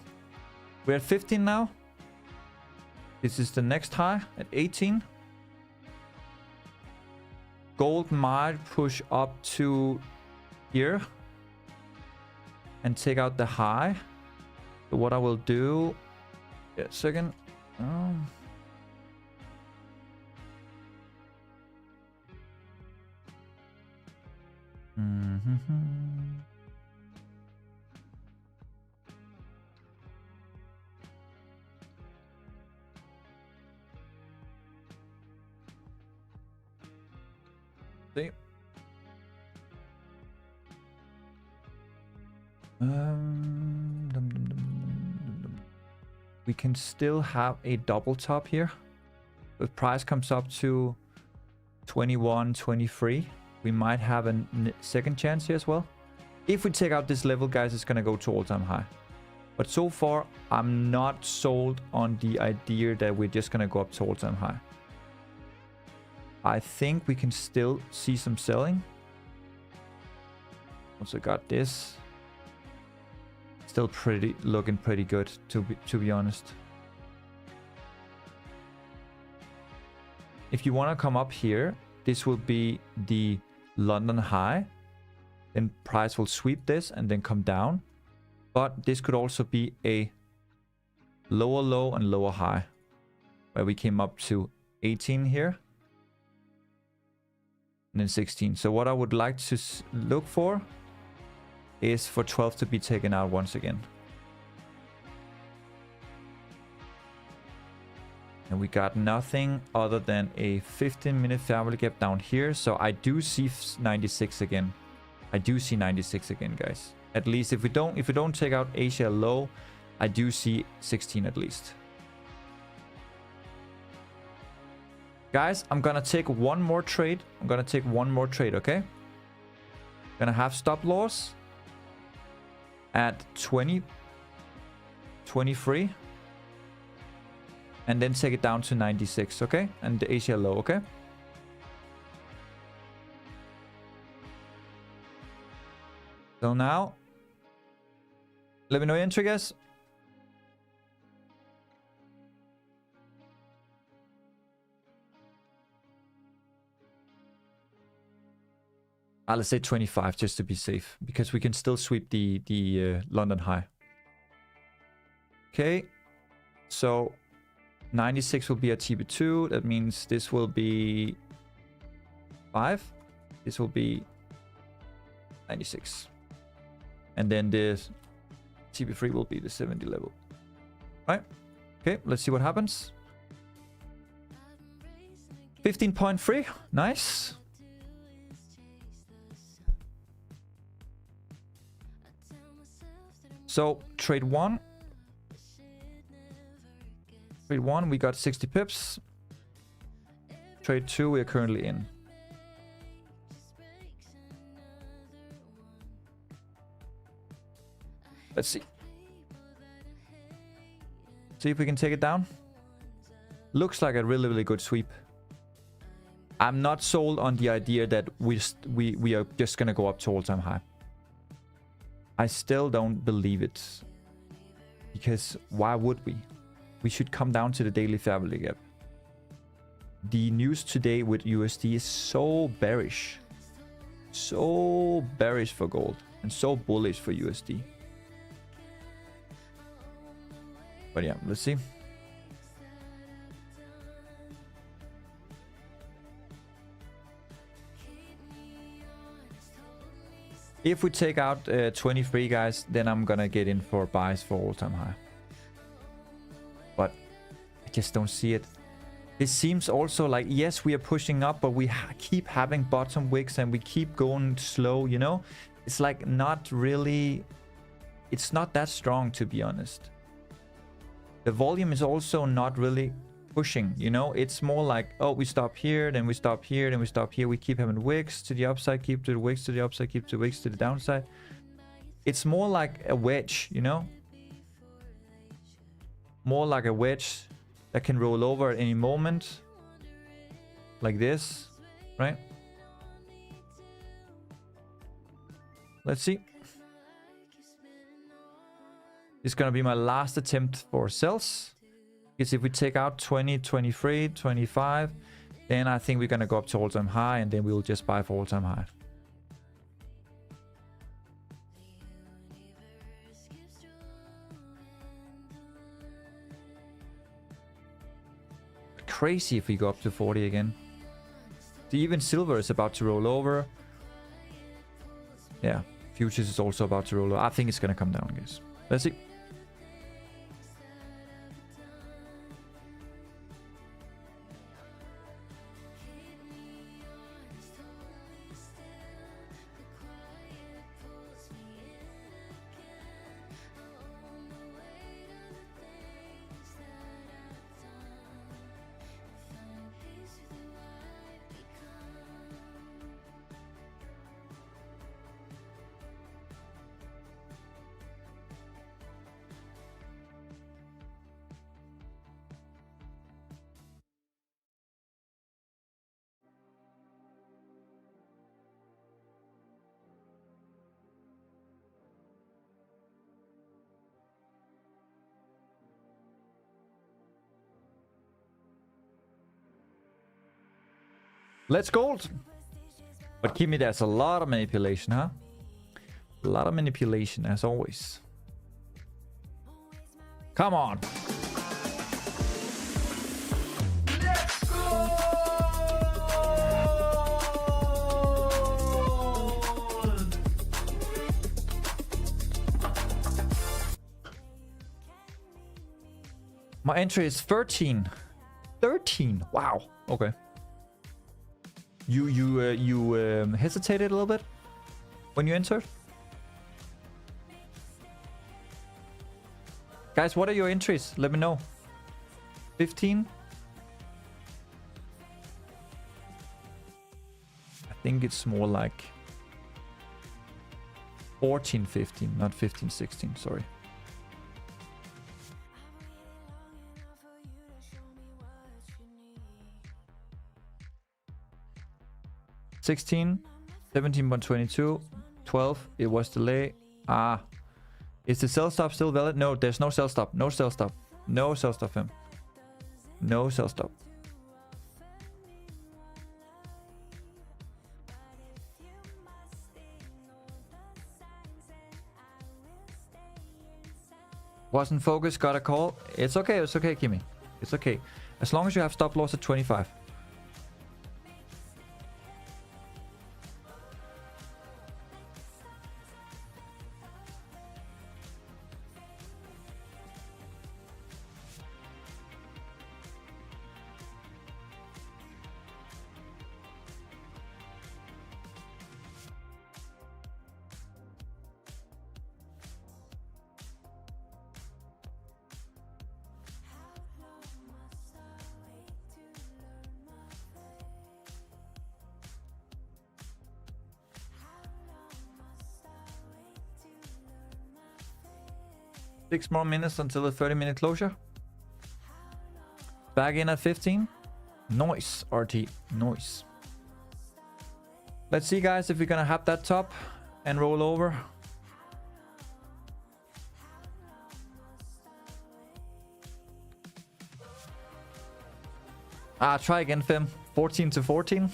We're at 15 now. This is the next high at 18. Gold might push up to here and take out the high. So what I will do... Yeah, second. See. We can still have a double top here. If price comes up to 21, 23, we might have a second chance here as well. If we take out this level, guys, it's gonna go to all-time high. But so far, I'm not sold on the idea that we're just gonna go up to all-time high. I think we can still see some selling. Also got this. Still looking pretty good, to be honest. If you want to come up here, this will be the London high. Then price will sweep this and then come down. But this could also be a lower low and lower high, where we came up to 18 here. And then 16. So what I would like to look for is for 12 to be taken out once again. And we got nothing other than a 15-minute fair value gap down here. So I do see 96 again. I do see 96 again, guys. At least if we don't take out Asia low, I do see 16 at least. Guys, I'm gonna take one more trade. Okay? Gonna have stop loss at 20, 23. And then take it down to 96, okay? And the Asia low, okay? So now, let me know your entry, guys. Let's say 25 just to be safe, because we can still sweep the London high. Okay, so 96 will be a TB2. That means this will be 5. This will be 96. And then this TB3 will be the 70 level. All right. Okay, let's see what happens. 15.3. Nice. So trade one. Trade 1, we got 60 pips. Trade 2, we are currently in. Let's see. See if we can take it down. Looks like a really, really good sweep. I'm not sold on the idea that we are just gonna go up to all-time high. I still don't believe it. Because why would we? We should come down to the daily fair value gap. The news today with USD is so bearish. So bearish for gold. And so bullish for USD. But yeah, let's see. If we take out 23, guys, then I'm gonna get in for buys for all-time high. But I just don't see it. It seems also like, yes, we are pushing up, but we keep having bottom wicks and we keep going slow, you know? It's like not really... It's not that strong, to be honest. The volume is also not really pushing, you know? It's more like, oh, we stop here, then we stop here, then we stop here. We keep having wicks to the upside, keep to the wicks to the upside, keep to the wicks to the downside. It's more like a wedge, you know? More like a wedge that can roll over at any moment. Like this, right? Let's see. This is gonna be my last attempt for sells. Because if we take out 20, 23, 25, then I think we're gonna go up to all-time high, and then we'll just buy for all-time high. Crazy if we go up to 40 again. Even silver is about to roll over. Yeah, futures is also about to roll over. I think it's gonna come down, guys. Let's see. Let's gold. But Kimi, there's a lot of manipulation, huh? A lot of manipulation, as always. Come on. Let's go! My entry is 13. 13. Wow. Okay. You hesitated a little bit when you entered? Guys, what are your entries? Let me know. 15? I think it's more like 14, 15, not 15, 16, sorry. $16, 17.22, 12. It was delay. Ah, is the sell stop still valid? No, there's no sell stop. No sell stop. No sell stop, him. No sell stop. Wasn't focused, got a call. It's okay, Kimi. It's okay. As long as you have stop loss at 25. Six more minutes until the 30-minute closure. Back in at 15. Noise, RT. Noise. Let's see, guys, if we're gonna have that top and roll over. Try again, Fim. 14 to 14.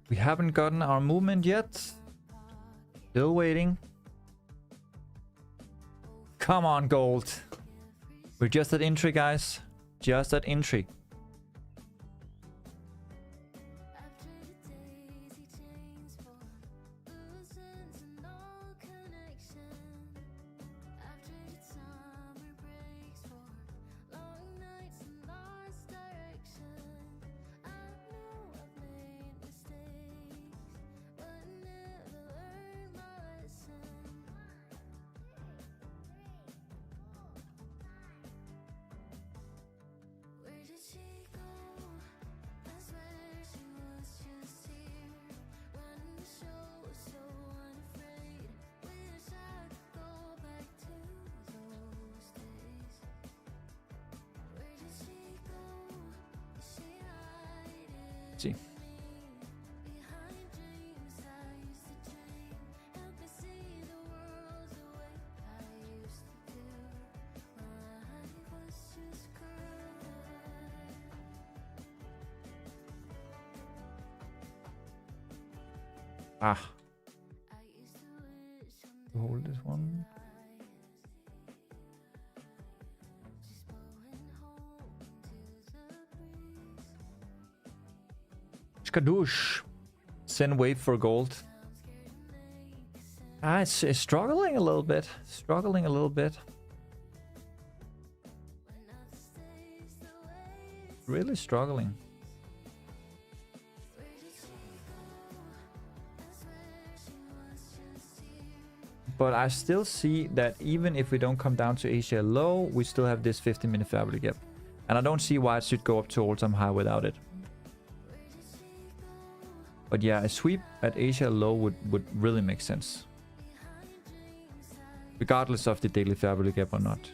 We haven't gotten our movement yet. Still waiting. Come on, gold. We're just at entry, guys. Just at entry. See. Hold this one. Skadoosh. Send wave for gold. It's struggling a little bit. Struggling a little bit. Really struggling. But I still see that even if we don't come down to Asia low, we still have this 15-minute Fabulous gap. And I don't see why it should go up to all-time high without it. But yeah, a sweep at Asia low would really make sense. Regardless of the daily Fabulous gap or not.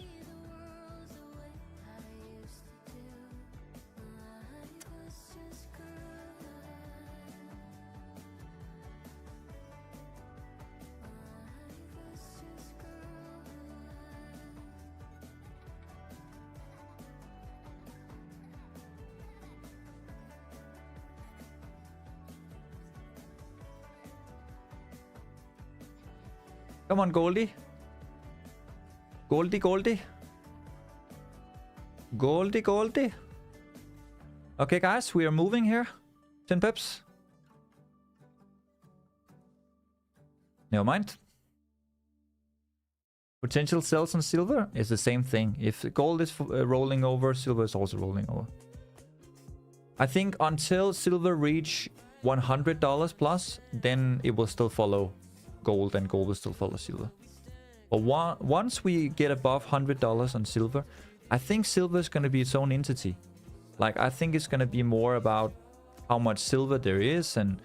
Come on, Goldie. Goldie, Goldie. Goldie, Goldie. Okay, guys, we are moving here. 10 pips. Never mind. Potential sells on silver is the same thing. If gold is rolling over, silver is also rolling over. I think until silver reach $100 plus, then it will still follow gold, and gold will still follow silver. But once we get above $100 on silver, I think silver is going to be its own entity. Like, I think it's going to be more about how much silver there is and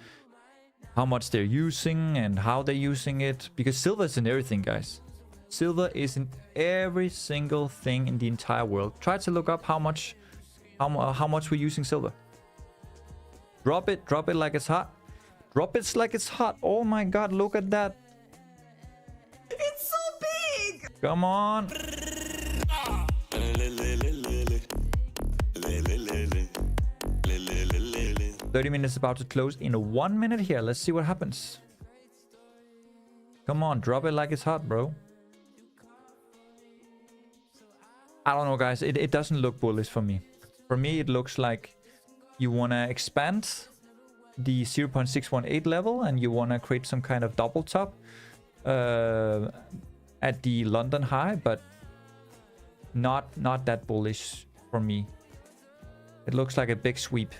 how much they're using and how they're using it. Because silver is in everything, guys. Silver is in every single thing in the entire world. Try to look up how much we're using silver. Drop it like it's hot. Drop it like it's hot. Oh my god, look at that. It's so big! Come on. 30 minutes about to close in 1 minute here. Let's see what happens. Come on, drop it like it's hot, bro. I don't know, guys. It doesn't look bullish for me. For me, it looks like you want to expand the 0.618 level and you want to create some kind of double top at the London high, but not that bullish for me. It looks like a big sweep.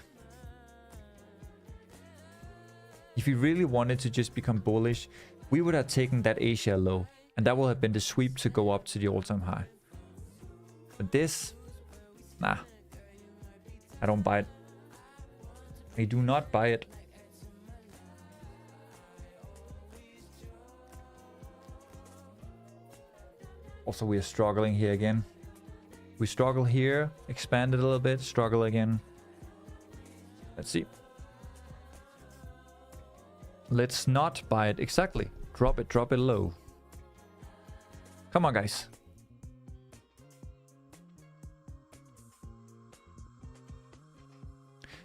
If you really wanted to just become bullish, we would have taken that Asia low, and that would have been the sweep to go up to the all-time high. But this, nah, I don't buy it. I do not buy it. Also, we are struggling here again. We struggle here, expand it a little bit, struggle again. Let's see. Let's not buy it. Exactly. Drop it low. Come on, guys.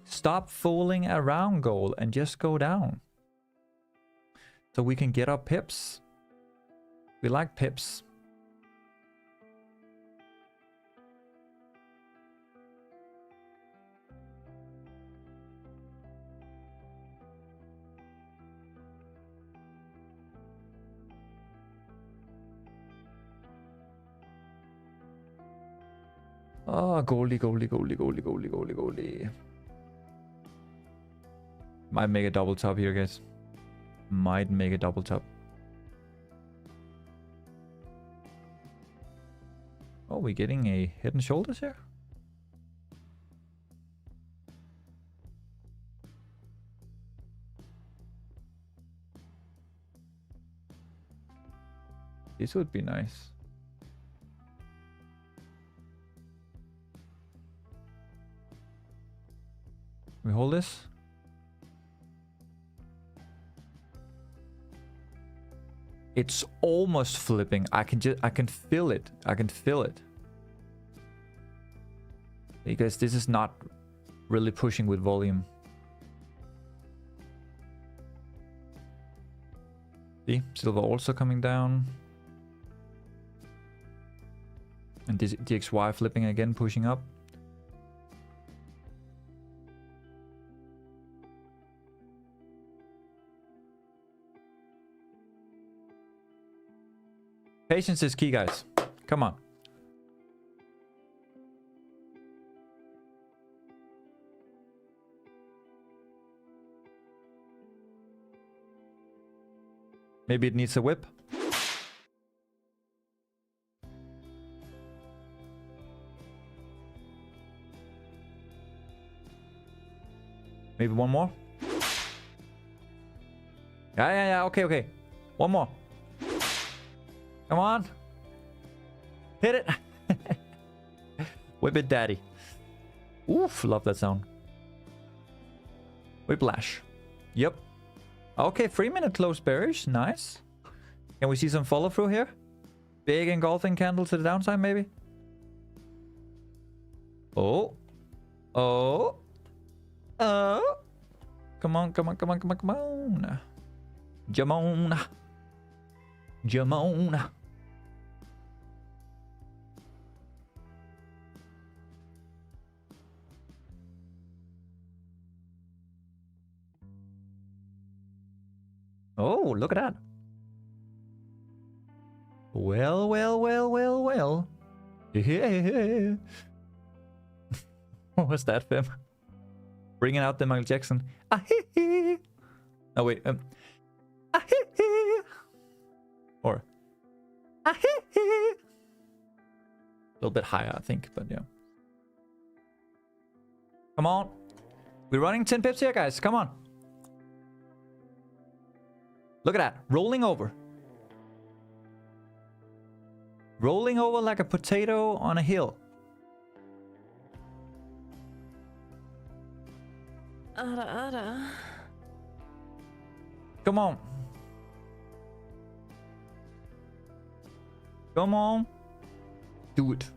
Stop fooling around, gold, and just go down. So we can get our pips. We like pips. Oh, goldie. Might make a double top here, guys. Might make a double top. Oh, we're getting a head and shoulders here. This would be nice. We hold this. It's almost flipping. I can feel it. I can feel it. Because this is not really pushing with volume. See, silver also coming down. And this DXY flipping again, pushing up. Patience is key, guys. Come on. Maybe it needs a whip. Maybe one more. Yeah. Okay. One more. Come on. Hit it. Whip it, daddy. Oof, love that sound. Whiplash. Yep. Okay, 3-minute close bearish. Nice. Can we see some follow through here? Big engulfing candle to the downside, maybe? Oh. Come on. Jamona. Oh, look at that. Well. Yeah. What was that, Fem? Bringing out the Michael Jackson. Oh, wait. Or. A little bit higher, I think, but yeah. Come on. We're running 10 pips here, guys. Come on. Look at that. Rolling over. Rolling over like a potato on a hill. Come on. Come on. Do it.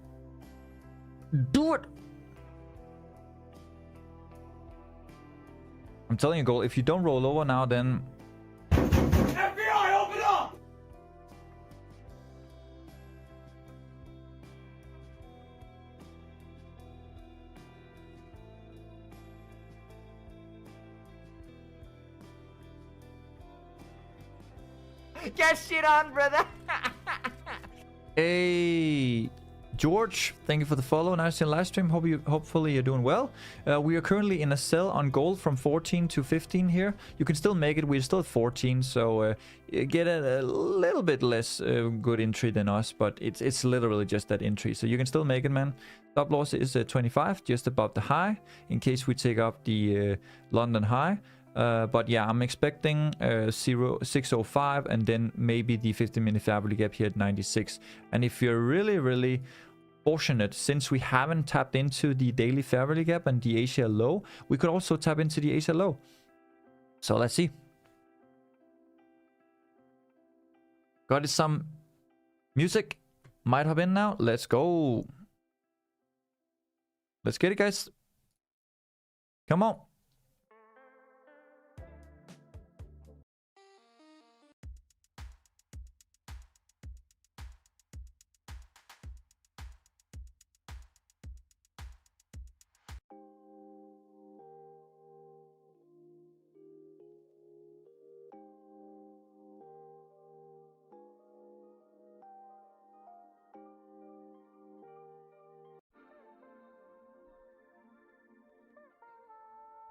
Do it. I'm telling you, Gold, if you don't roll over now, then... FBI, open up! Get shit on, brother. Hey, George, thank you for the follow. Nice in live stream. Hopefully you're doing well. We are currently in a sell on gold from 14 to 15 here. You can still make it. We're still at 14, so you get a little bit less good entry than us, but it's literally just that entry. So you can still make it, man. Stop loss is 25, just above the high, in case we take up the London high. But yeah, I'm expecting 605 and then maybe the 15-minute fairly gap here at 96. And if you're really fortunate, since we haven't tapped into the daily fairly gap and the Asia low, we could also tap into the Asia low. So let's see. Got it, some music. Might hop in now. Let's go. Let's get it, guys. Come on.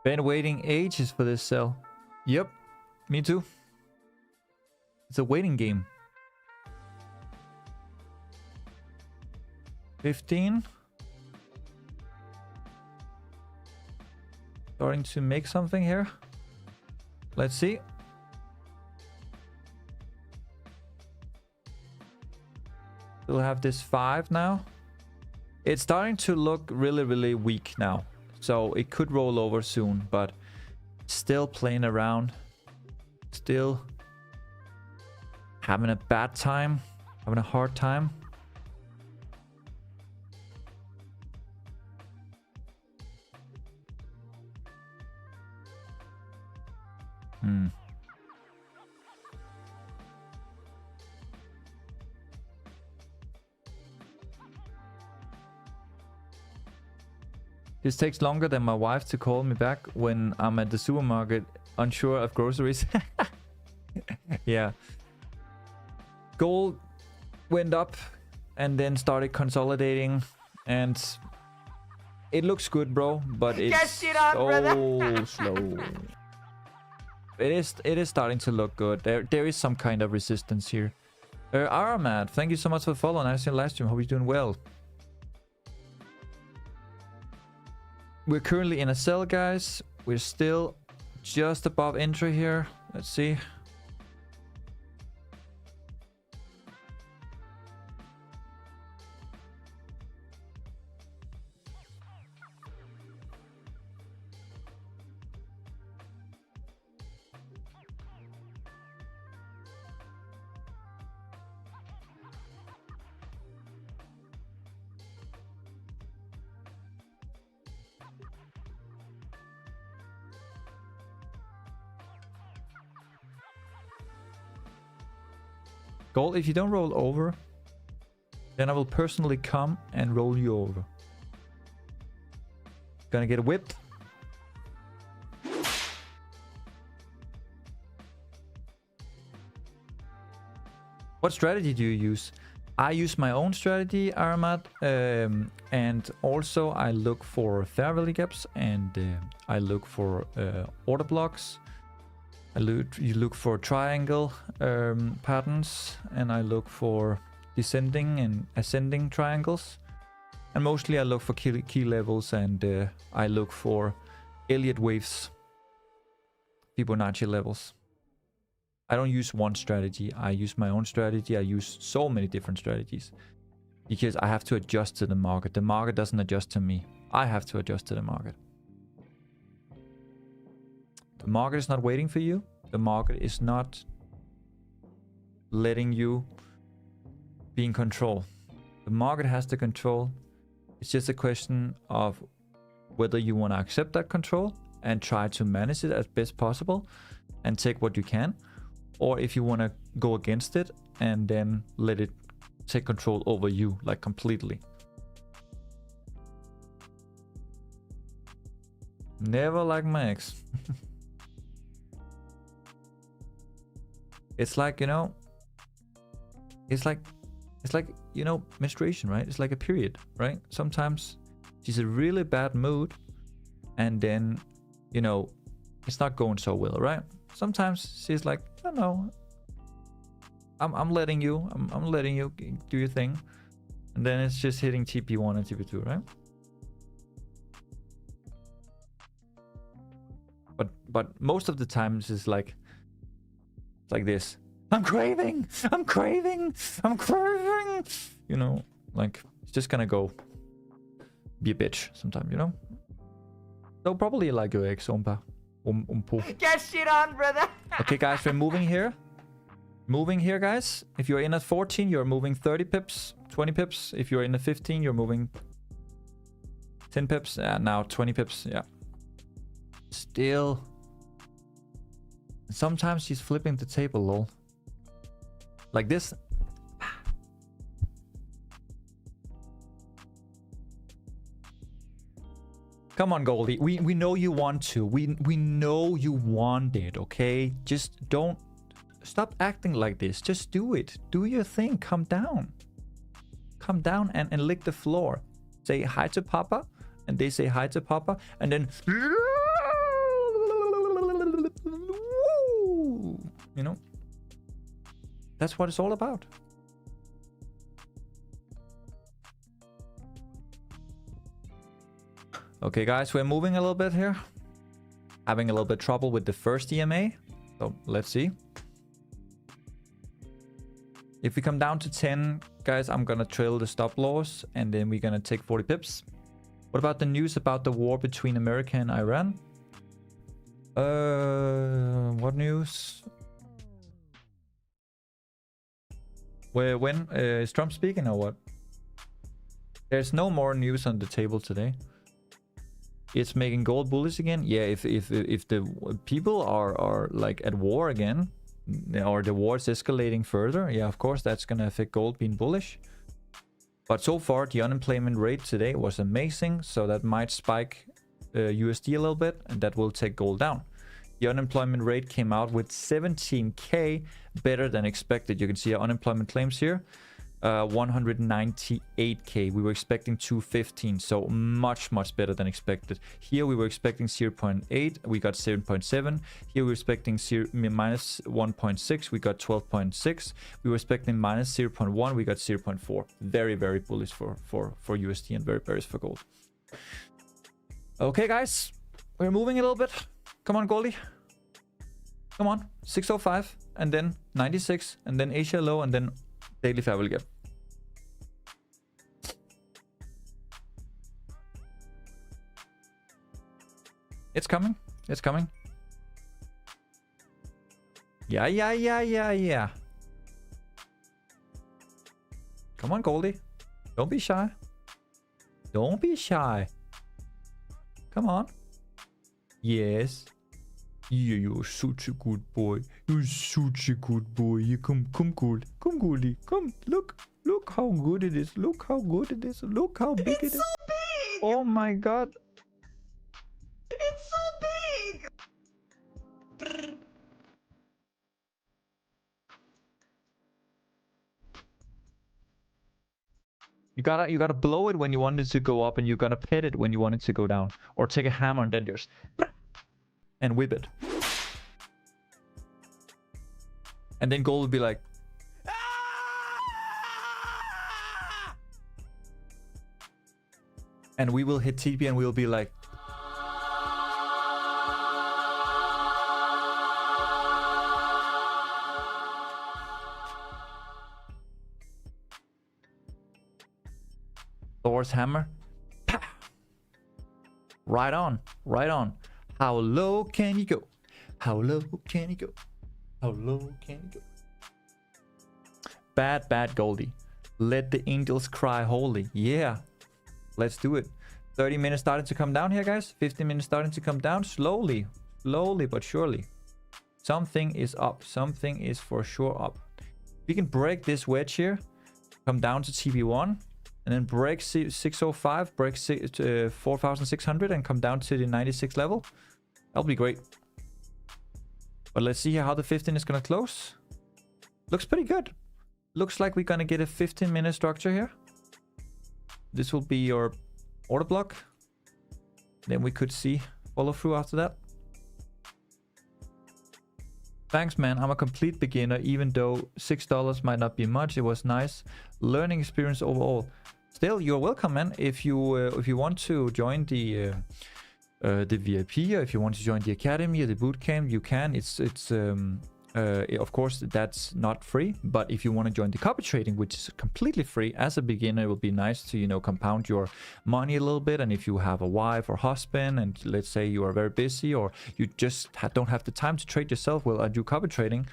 Been waiting ages for this sell. Yep, me too. It's a waiting game. 15. Starting to make something here. Let's see. We'll have this 5 now. It's starting to look really weak now. So it could roll over soon, but still playing around. Still having a bad time. Having a hard time. This takes longer than my wife to call me back when I'm at the supermarket, unsure of groceries. Yeah. Gold went up and then started consolidating, and it looks good, bro, but it's so slow. It is starting to look good. There is some kind of resistance here. Aramad, thank you so much for the follow. Nice in the live stream. Hope you're doing well. We're currently in a sell, guys. We're still just above entry here. Let's see. Gold, if you don't roll over, then I will personally come and roll you over. Gonna get whipped. What strategy do you use? I use my own strategy, Aramat, and also I look for fair value gaps, and I look for order blocks. You look for triangle patterns, and I look for descending and ascending triangles. And mostly I look for key levels, and I look for Elliott waves, Fibonacci levels. I don't use one strategy. I use my own strategy. I use so many different strategies because I have to adjust to the market. The market doesn't adjust to me. I have to adjust to the market. The market is not waiting for you. The market is not letting you be in control. The market has the control. It's just a question of whether you want to accept that control and try to manage it as best possible and take what you can, or if you want to go against it and then let it take control over you, like completely. Never like my ex. It's like, you know, it's like, you know, menstruation, right? It's like a period, right? Sometimes she's a really bad mood and then, you know, it's not going so well, right? Sometimes she's like, I don't know, I'm letting you, I'm letting you do your thing. And then it's just hitting TP1 and TP2, right? But most of the times it's like this. I'm craving, you know, like it's just gonna go be a bitch sometime, you know. So probably like your ex, Umpa. Get shit on, brother. Okay, guys, we're moving here. Moving here, guys. If you're in at 14, you're moving 30 pips, 20 pips. If you're in at 15, you're moving 10 pips. Now 20 pips, yeah. Still. Sometimes she's flipping the table, lol. Like this. Come on, Goldie. We know you want to. We know you want it, okay? Just don't... Stop acting like this. Just do it. Do your thing. Calm down. Calm down and lick the floor. Say hi to Papa. And they say hi to Papa. And then... You know? That's what it's all about. Okay, guys, we're moving a little bit here. Having a little bit trouble with the first EMA. So, let's see. If we come down to 10, guys, I'm gonna trail the stop loss. And then we're gonna take 40 pips. What about the news about the war between America and Iran? What news? When is Trump speaking or what? There's no more news on the table today. It's making gold bullish again. Yeah, if the people are like at war again, or the war is escalating further, yeah, of course that's gonna affect gold being bullish. But so far the unemployment rate today was amazing, so that might spike USD a little bit, and that will take gold down. The unemployment rate came out with 17k, better than expected. You can see our unemployment claims here, 198k. We were expecting 215, so much better than expected. Here we were expecting 0.8, we got 7.7. Here we were expecting minus 1.6, we got 12.6. We were expecting minus 0.1, we got 0.4. Very bullish for USD and very bearish for gold. Okay, guys, we're moving a little bit. Come on, Goldie. Come on. 605 and then 96 and then Asia low and then daily fair will get. It's coming. It's coming. Yeah. Come on, Goldie. Don't be shy. Don't be shy. Come on. Yes. Yeah, you're such a good boy. You're such a good boy. You come, Gold. Come, Goldie. Come, look how good it is. Look how good it is. Look how big it is. It's so big! Oh my god. It's so big! You gotta blow it when you want it to go up, and you gotta pet it when you want it to go down. Or take a hammer and then just and whip it. And then gold will be like, and we will hit TP and we'll be like, Thor's hammer. Pow! Right on. How low can you go? How low can you go? How low can you go? Bad Goldie. Let the angels cry holy. Yeah. Let's do it. 30 minutes starting to come down here, guys. 15 minutes starting to come down slowly. Slowly but surely. Something is up. Something is for sure up. We can break this wedge here. Come down to TP1. And then break 605. Break 4,600 and come down to the 96 level. That'll be great. But let's see how the 15 is going to close. Looks pretty good. Looks like we're going to get a 15-minute structure here. This will be your order block. Then we could see follow through after that. Thanks, man. I'm a complete beginner, even though $6 might not be much. It was nice learning experience overall. Still, you're welcome, man. If you want to join the VIP, or if you want to join the academy or the bootcamp, you can. Of course, that's not free, but if you want to join the copy trading, which is completely free as a beginner, it will be nice to, you know, compound your money a little bit. And if you have a wife or husband, and let's say you are very busy, or you just don't have the time to trade yourself, well, I do copy trading.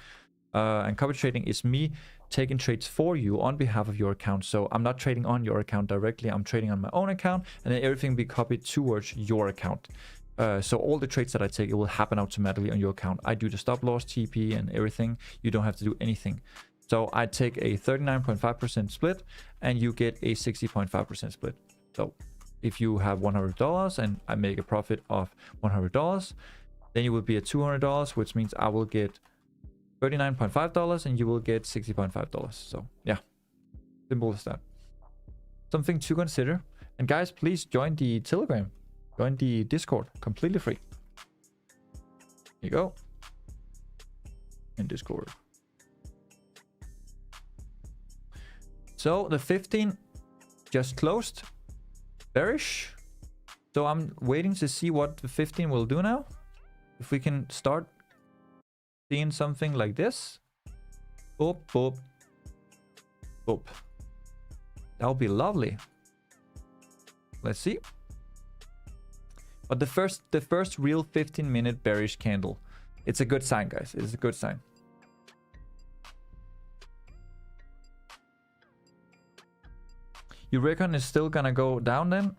And copy trading is me taking trades for you on behalf of your account. So I'm not trading on your account directly. I'm trading on my own account, and then everything will be copied towards your account. So all the trades that I take, it will happen automatically on your account. I do the stop loss, TP, and everything. You don't have to do anything. So I take a 39.5% split, and you get a 60.5% split. So if you have $100 and I make a profit of $100, then you will be at $200, which means I will get $39.5 and you will get $60.5. So yeah, simple as that. Something to consider. And guys, please join the Telegram. Join the Discord, completely free. Here you go. In Discord. So the 15 just closed. Bearish. So I'm waiting to see what the 15 will do now. If we can start seeing something like this. Boop, boop, boop. That would be lovely. Let's see. But the first real 15-minute bearish candle. It's a good sign, guys. It's a good sign. You reckon it's still gonna go down then?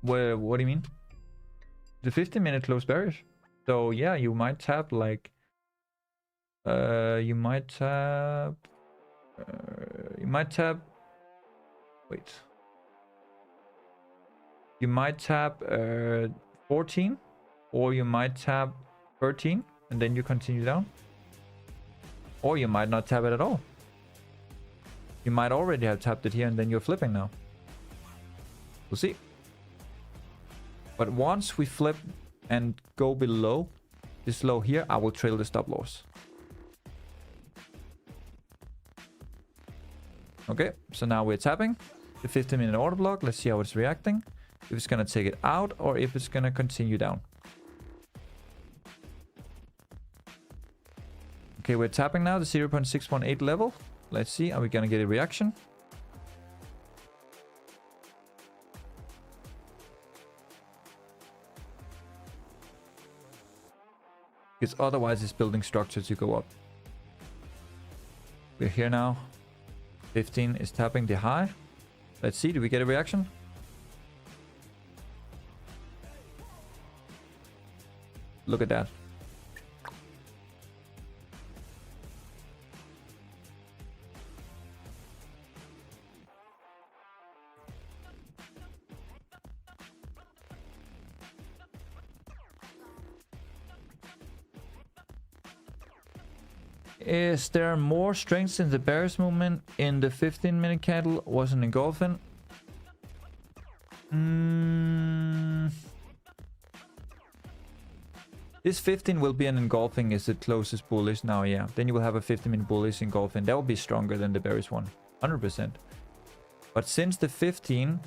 What do you mean? The 15-minute close bearish. So yeah, you might tap like you might tap wait. You might tap 14, or you might tap 13 and then you continue down. Or you might not tap it at all. You might already have tapped it here and then you're flipping now. We'll see. But once we flip and go below this low here, I will trail the stop loss. Okay, so now we're tapping the 15-minute order block. Let's see how it's reacting. If it's gonna take it out or if it's gonna continue down. Okay, we're tapping now the 0.618 level. Let's see, are we gonna get a reaction? Because otherwise it's building structure to go up. We're here now. 15 is tapping the high. Let's see, do we get a reaction? Look at that. Is there more strength in the bearish movement in the 15-minute candle? Wasn't engulfing? This 15 will be an engulfing is the closest bullish now, yeah. Then you will have a 15-minute bullish engulfing. That will be stronger than the bearish one, 100%. But since the 15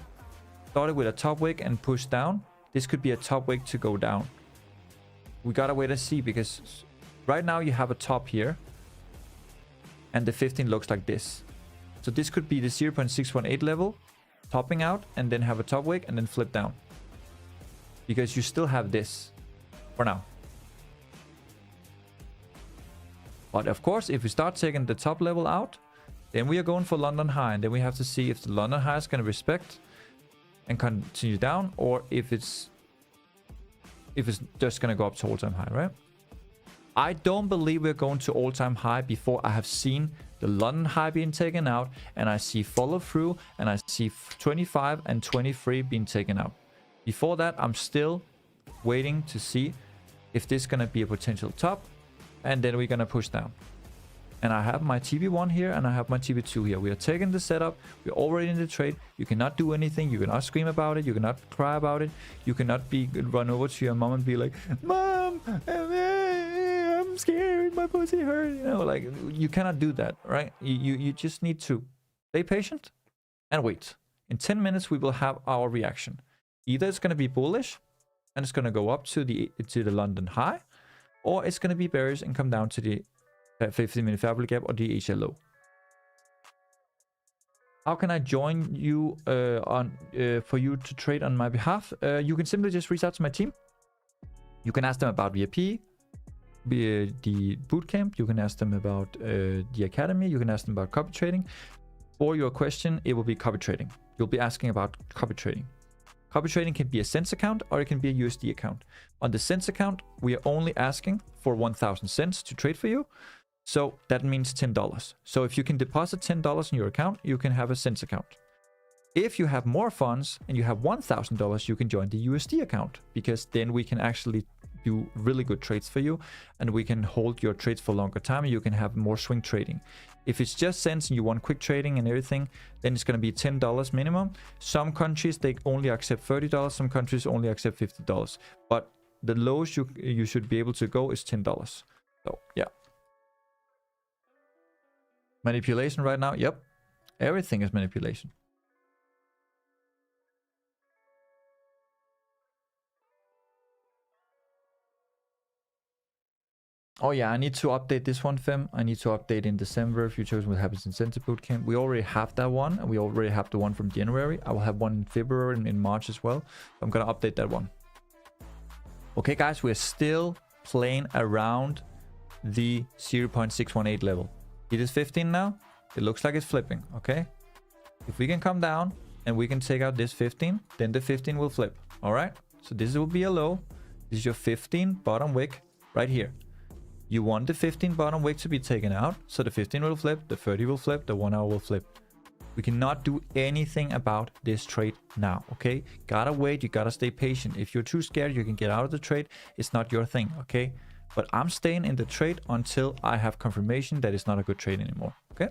started with a top wick and pushed down, this could be a top wick to go down. We gotta wait and see, because right now you have a top here and the 15 looks like this. So this could be the 0.618 level, topping out and then have a top wick and then flip down. Because you still have this for now. But of course, if we start taking the top level out, then we are going for London high, and then we have to see if the London high is going to respect and continue down, or if it's just gonna go up to all-time high, right? I don't believe we're going to all-time high before I have seen the London high being taken out, and I see follow through, and I see 25 and 23 being taken out. Before that, I'm still waiting to see if this is gonna be a potential top, and then we're gonna push down. And I have my TB1 here, and I have my TB2 here. We are taking the setup. We're already in the trade. You cannot do anything. You cannot scream about it. You cannot cry about it. You cannot run over to your mom and be like, "Mom, I'm scared. My pussy hurt." You know, like, you cannot do that, right? You just need to stay patient and wait. In 10 minutes, we will have our reaction. Either it's going to be bullish, and it's going to go up to the London high, or it's going to be bearish and come down to the 15-minute fair value gap or the Asia low. How can I join you for you to trade on my behalf? You can simply just reach out to my team. You can ask them about VIP, the bootcamp. You can ask them about the academy. You can ask them about copy trading. For your question, it will be copy trading. You'll be asking about copy trading. Copy trading can be a cents account, or it can be a USD account. On the cents account, we are only asking for 1,000 cents to trade for you. So that means $10. So if you can deposit $10 in your account, you can have a cents account. If you have more funds and you have $1,000, you can join the USD account, because then we can actually do really good trades for you, and we can hold your trades for a longer time, and you can have more swing trading. If it's just cents and you want quick trading and everything, then it's going to be $10 minimum. Some countries, they only accept $30. Some countries only accept $50. But the lowest you should be able to go is $10. So yeah. Manipulation right now? Yep. Everything is manipulation. Oh yeah, I need to update this one, Fem. I need to update in December. Futures what happens in Center Bootcamp. We already have that one, and we already have the one from January. I will have one in February and in March as well. I'm gonna update that one. Okay, guys, we're still playing around the 0.618 level. It is 15 now. It looks like it's flipping, okay? If we can come down and we can take out this 15, then the 15 will flip, all right? So this will be a low. This is your 15 bottom wick right here. You want the 15 bottom wick to be taken out, so the 15 will flip, the 30 will flip, the 1 hour will flip. We cannot do anything about this trade now, okay? Gotta wait, you gotta stay patient. If you're too scared, you can get out of the trade. It's not your thing, okay? But I'm staying in the trade until I have confirmation that it's not a good trade anymore, okay?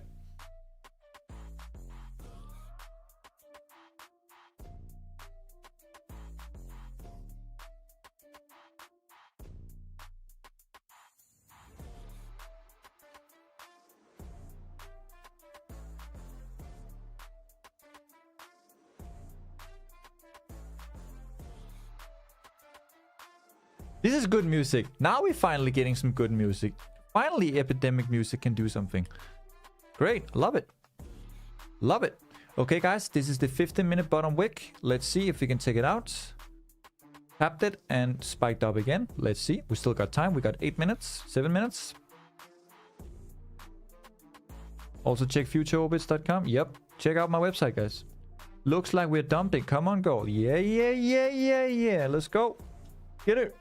This is good music. Now we're finally getting some good music. Finally, epidemic music can do something. Great. Love it. Love it. Okay, guys. This is the 15-minute bottom wick. Let's see if we can take it out. Tapped it and spiked up again. Let's see. We still got time. We got 8 minutes. 7 minutes. Also check futureorbits.com. Yep. Check out my website, guys. Looks like we're dumping. Come on, go. Yeah, yeah, yeah, yeah, yeah. Let's go. Get it.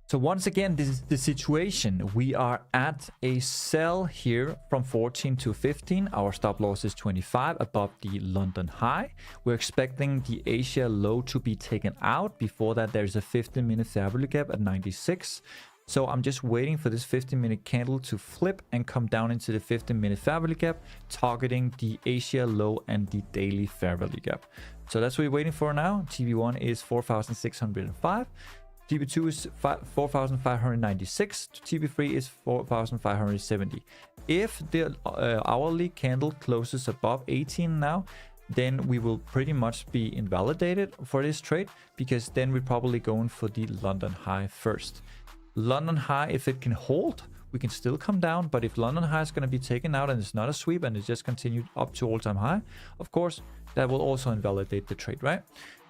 So once again, this is the situation. We are at a sell here from 14 to 15. Our stop loss is 25 above the London high. We're expecting the Asia low to be taken out. Before that, there's a 15-minute fair value gap at 96. So I'm just waiting for this 15-minute candle to flip and come down into the 15-minute fair value gap, targeting the Asia low and the daily fair value gap. So that's what we're waiting for now. TB1 is 4,605. TP2 is 4,596. TP3 is 4,570. If the hourly candle closes above 18 now, then we will pretty much be invalidated for this trade, because then we're probably going for the London high first. London high, if it can hold, we can still come down, but if London high is going to be taken out and it's not a sweep and it's just continued up to all-time high, of course, that will also invalidate the trade, right?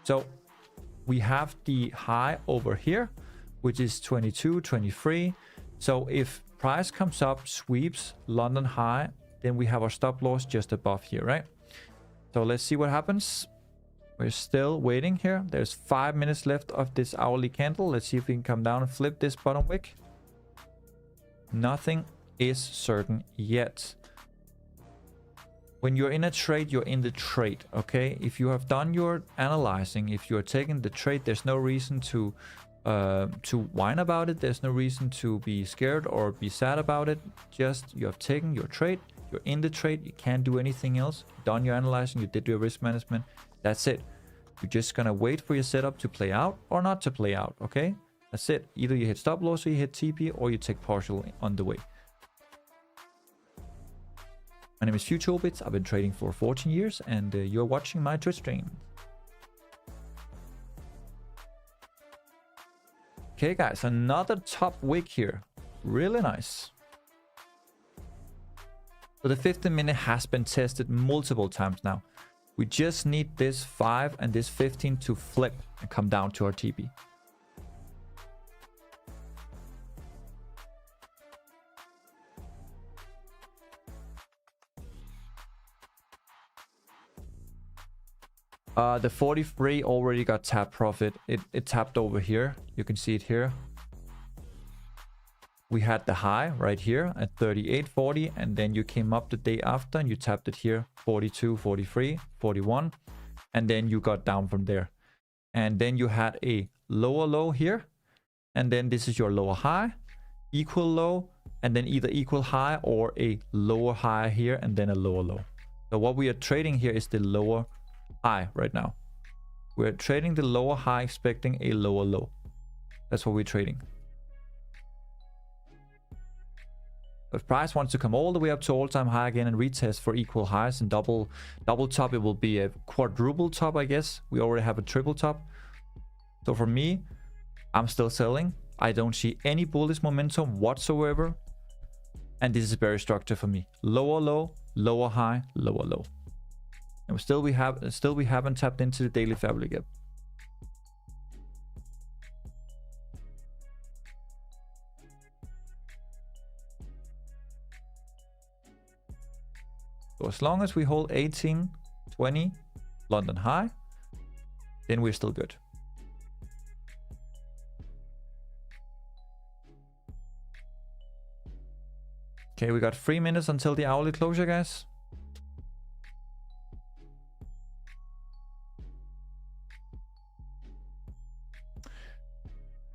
So we have the high over here, which is 22, 23. So if price comes up, sweeps London high, then we have our stop loss just above here, right? So let's see what happens. We're still waiting here. There's 5 minutes left of this hourly candle. Let's see if we can come down and flip this bottom wick. Nothing is certain yet. When you're in a trade, you're in the trade, okay? If you have done your analyzing, if you're taking the trade, there's no reason to whine about it. There's no reason to be scared or be sad about it. Just you have taken your trade, you're in the trade, you can't do anything else. You've done your analyzing, you did your risk management. That's it. You're just gonna wait for your setup to play out or not to play out, okay? That's it. Either you hit stop loss or you hit TP, or you take partial on the way. My name is Xauusd. I've been trading for 14 years, and you're watching my Twitch stream. Okay, guys, another top wick here. Really nice. So the 15-minute has been tested multiple times now. We just need this 5 and this 15 to flip and come down to our TP. The 43 already got tap profit. It tapped over here. You can see it here. We had the high right here at 38.40, and then you came up the day after and you tapped it here, 42, 43, 41, and then you got down from there. And then you had a lower low here, and then this is your lower high, equal low, and then either equal high or a lower high here, and then a lower low. So what we are trading here is the lower high right now. We're trading the lower high expecting a lower low. That's what we're trading. If price wants to come all the way up to all-time high again and retest for equal highs and double top, it will be a quadruple top, I guess. We already have a triple top. So for me, I'm still selling. I don't see any bullish momentum whatsoever. And this is very structured for me. Lower low, lower high, lower low. And still we haven't tapped into the daily fabric yet. So as long as we hold 18, 20 London high, then we're still good. Okay, we got 3 minutes until the hourly closure, guys.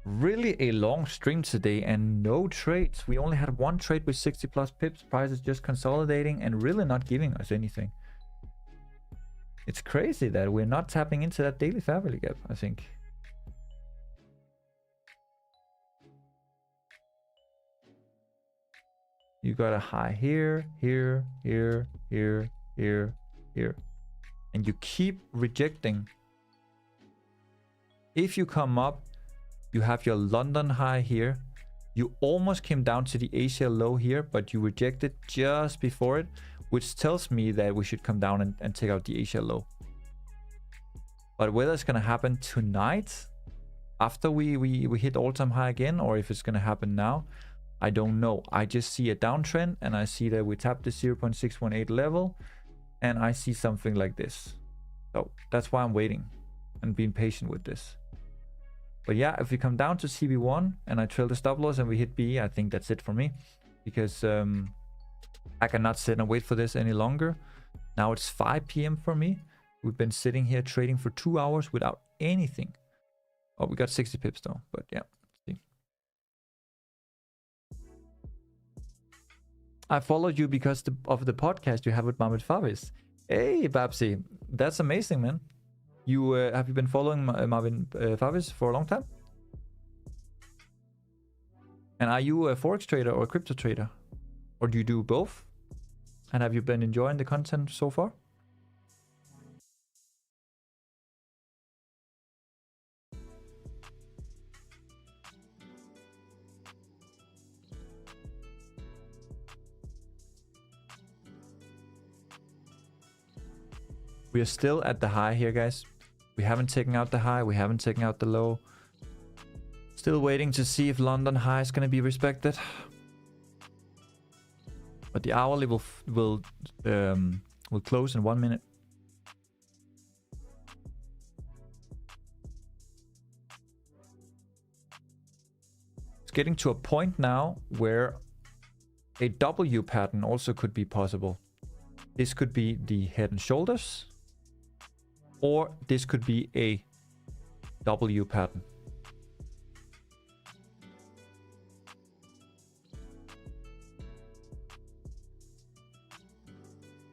Really a long stream today and no trades. We only had one trade with 60 plus pips. Price is just consolidating and really not giving us anything. It's crazy that we're not tapping into that daily fabric gap, I think. You got a high here, here, here, here, here, here. And you keep rejecting. If you come up, you have your London high here. You almost came down to the Asia low here, but you rejected just before it, which tells me that we should come down and take out the Asia low. But whether it's going to happen tonight, after we hit all-time high again, or if it's going to happen now, I don't know. I just see a downtrend, and I see that we tapped the 0.618 level, and I see something like this. So that's why I'm waiting and being patient with this. But yeah, if we come down to CB1 and I trail the stop loss and we hit B, I think that's it for me. Because I cannot sit and wait for this any longer. Now it's 5 p.m. for me. We've been sitting here trading for 2 hours without anything. Oh, we got 60 pips though, but yeah. See. I followed you because of the podcast you have with Mohamed Favis. Hey, Babsi, that's amazing, man. You have you been following Marvin Favis for a long time? And are you a forex trader or a crypto trader? Or do you do both? And have you been enjoying the content so far? We are still at the high here, guys. We haven't taken out the high. We haven't taken out the low. Still waiting to see if London high is going to be respected. But the hourly will close in 1 minute. It's getting to a point now where a W pattern also could be possible. This could be the head and shoulders, or this could be a W pattern.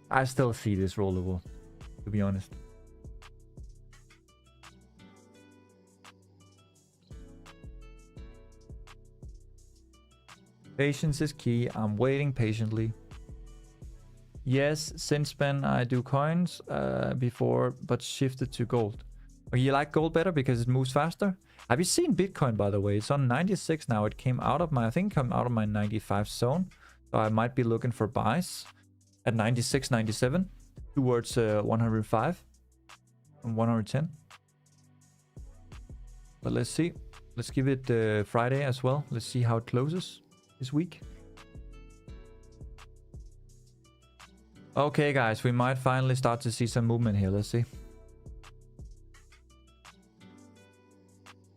I still see this rollable, to be honest. Patience is key. I'm waiting patiently. Yes, since then I do coins before, but shifted to gold. Oh, you like gold better because it moves faster? Have you seen Bitcoin, by the way? It's on 96 now. It came out of my, I think, come out of my 95 zone. So I might be looking for buys at 96, 97 towards 105 and 110. But let's see. Let's give it Friday as well. Let's see how it closes this week. Okay, guys, we might finally start to see some movement here. Let's see.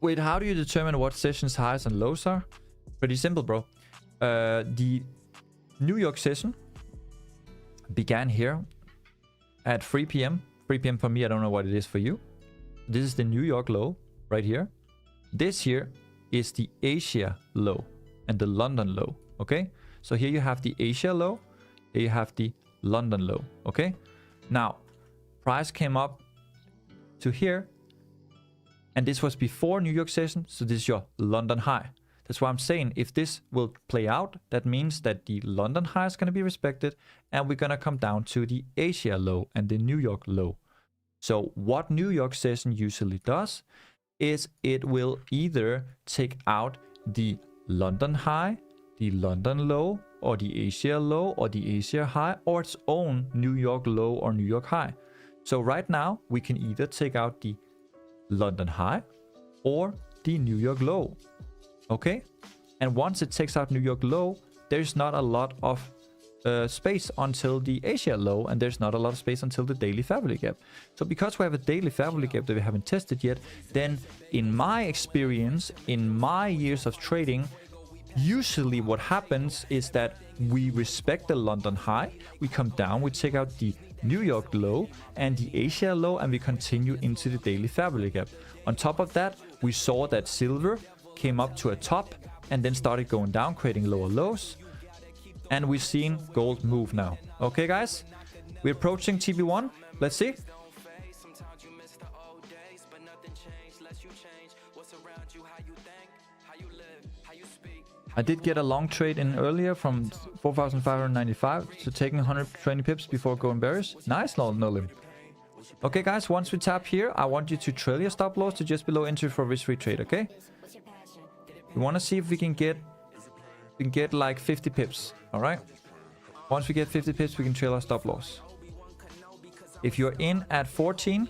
Wait, how do you determine what sessions highs and lows are? Pretty simple, bro. The New York session began here at 3 p.m. 3 p.m. for me, I don't know what it is for you. This is the New York low right here. This here is the Asia low and the London low, okay? So here you have the Asia low, here you have the London low, okay? Now, price came up to here, and this was before New York session, so this is your London high. That's why I'm saying if this will play out, that means that the London high is going to be respected, and we're going to come down to the Asia low and the New York low. So what New York session usually does is it will either take out the London high, the London low, or the Asia low, or the Asia high, or its own New York low or New York high. So right now, we can either take out the London high or the New York low. Okay? And once it takes out New York low, there's not a lot of space until the Asia low, and there's not a lot of space until the daily family gap. So because we have a daily family gap that we haven't tested yet, then in my experience, in my years of trading, usually what happens is that we respect the London high, we come down, we take out the New York low and the Asia low, and we continue into the daily family gap. On top of that, we saw that silver came up to a top and then started going down, creating lower lows. And we've seen gold move now. Okay, guys, we're approaching TB1. Let's see. I did get a long trade in earlier from 4,595 to taking 120 pips before going bearish. Nice, Nolim. Okay, guys, once we tap here, I want you to trail your stop loss to just below entry for risk-free trade, okay? We want to see if we can get like 50 pips, all right? Once we get 50 pips, we can trail our stop loss. If you're in at 14,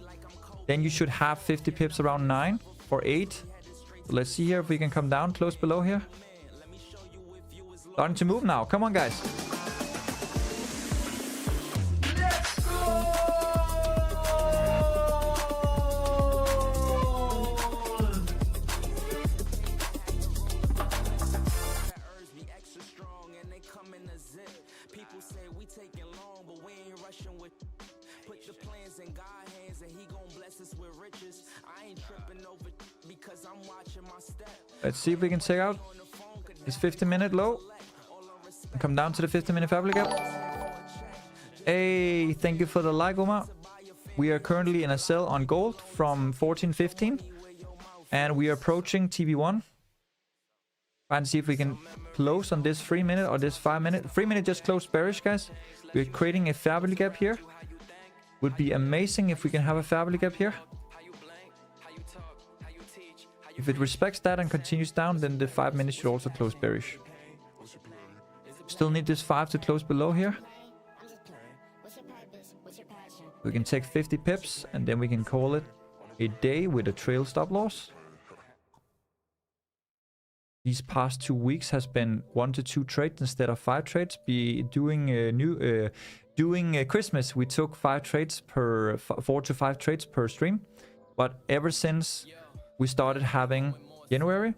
then you should have 50 pips around 9 or 8. So let's see here if we can come down close below here. Starting to move now. Come on, guys. Let's go! People say we taking long, but we ain't rushing with. Put the plans in God's hands and he gon' bless us with riches. I ain't tripping over because I'm watching my step. Let's see if we can take out this 50-minute low and come down to the 50-minute family gap. Hey, thank you for the like, Omar. We are currently in a sell on gold from 14.15, and we are approaching TB1. Try and see if we can close on this 3 minute or this 5 minute. 3 minute just close bearish, guys. We're creating a fair value gap here. Would be amazing if we can have a fair value gap here. If it respects that and continues down, then the 5 minutes should also close bearish. Still need this 5 to close below here. We can take 50 pips and then we can call it a day with a trail stop loss. These past 2 weeks has been 1 to 2 trades instead of 5 trades. Doing Christmas, we took 5 trades per 4 to 5 trades per stream. But ever since we started having January,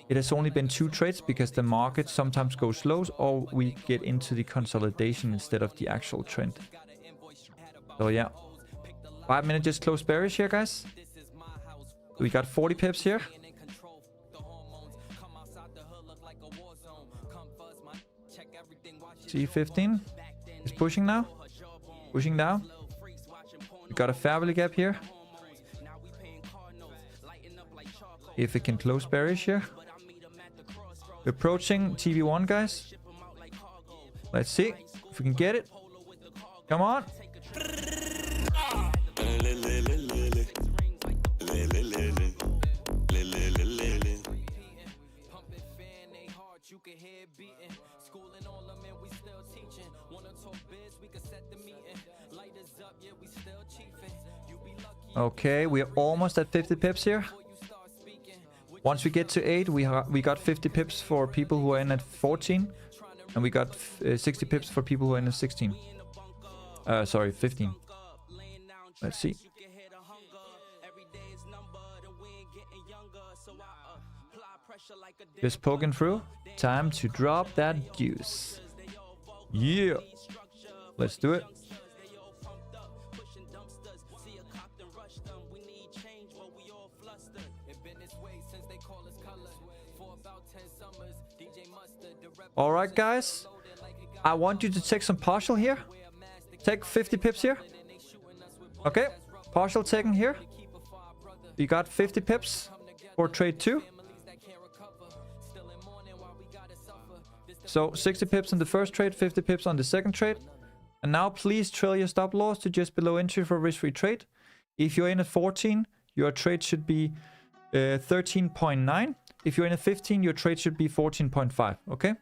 it has only been 2 trades because the market sometimes goes slow or we get into the consolidation instead of the actual trend. So yeah, 5 minutes just close bearish here, guys. We got 40 pips here. C15 is pushing now. Pushing down. We got a fair value gap here. If it can close bearish here. We're approaching TV1, guys. Let's see if we can get it. Come on. Okay, we are almost at 50 pips here. Once we get to 8, we got 50 pips for people who are in at 14. And we got 60 pips for people who are in at 16. Sorry, 15. Let's see. Just poking through. Time to drop that juice. Yeah. Let's do it. Alright, guys. I want you to take some partial here. Take 50 pips here. Okay. Partial taken here. We got 50 pips for trade 2. So 60 pips on the first trade, 50 pips on the second trade. And now please trail your stop loss to just below entry for risk-free trade. If you're in at 14, your trade should be 13.9. If you're in at 15, your trade should be 14.5. Okay?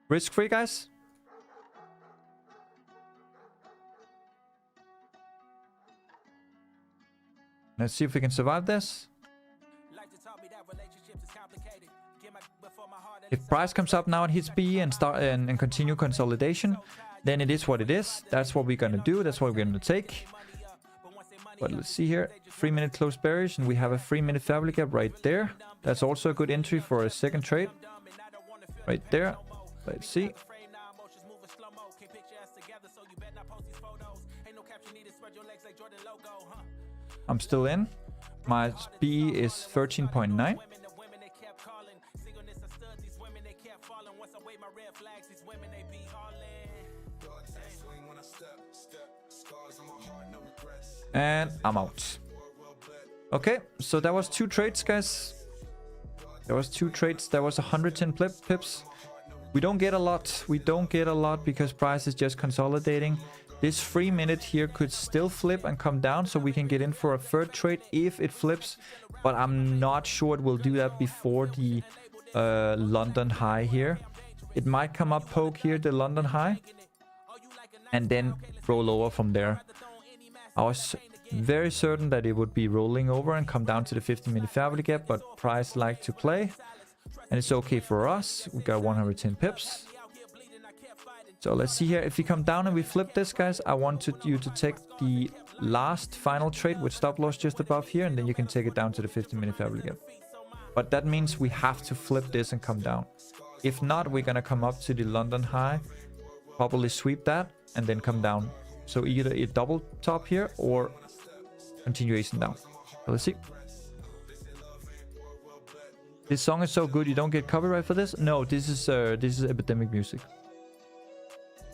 Risk-free, guys. Let's see if we can survive this. If price comes up now and hits B and start and continue consolidation, then it is what it is. That's what we're gonna do. That's what we're gonna take. But let's see here. 3 minute close bearish, and we have a 3 minute fair value gap right there. That's also a good entry for a second trade. Right there. Let's see. I'm still in. My BE is 13.9. And I'm out. Okay, so that was 2 trades, guys. There was 2 trades. There was 110 pips. We don't get a lot. We don't get a lot because price is just consolidating. This 3 minute here could still flip and come down, so we can get in for a third trade if it flips. But I'm not sure it will do that before the London high here. It might come up, poke here, the London high, and then roll over from there. I was very certain that it would be rolling over and come down to the 15-minute fair value gap, but price like to play, and it's okay for us. We got 110 pips. So let's see here. If we come down and we flip this, guys, I wanted you to take the last final trade with stop loss just above here, and then you can take it down to the 15-minute fair value gap. But that means we have to flip this and come down. If not, we're gonna come up to the London high, probably sweep that, and then come down. So either a double top here or continuation down. So let's see. This song is so good, you don't get copyright for this? No, this is epidemic music.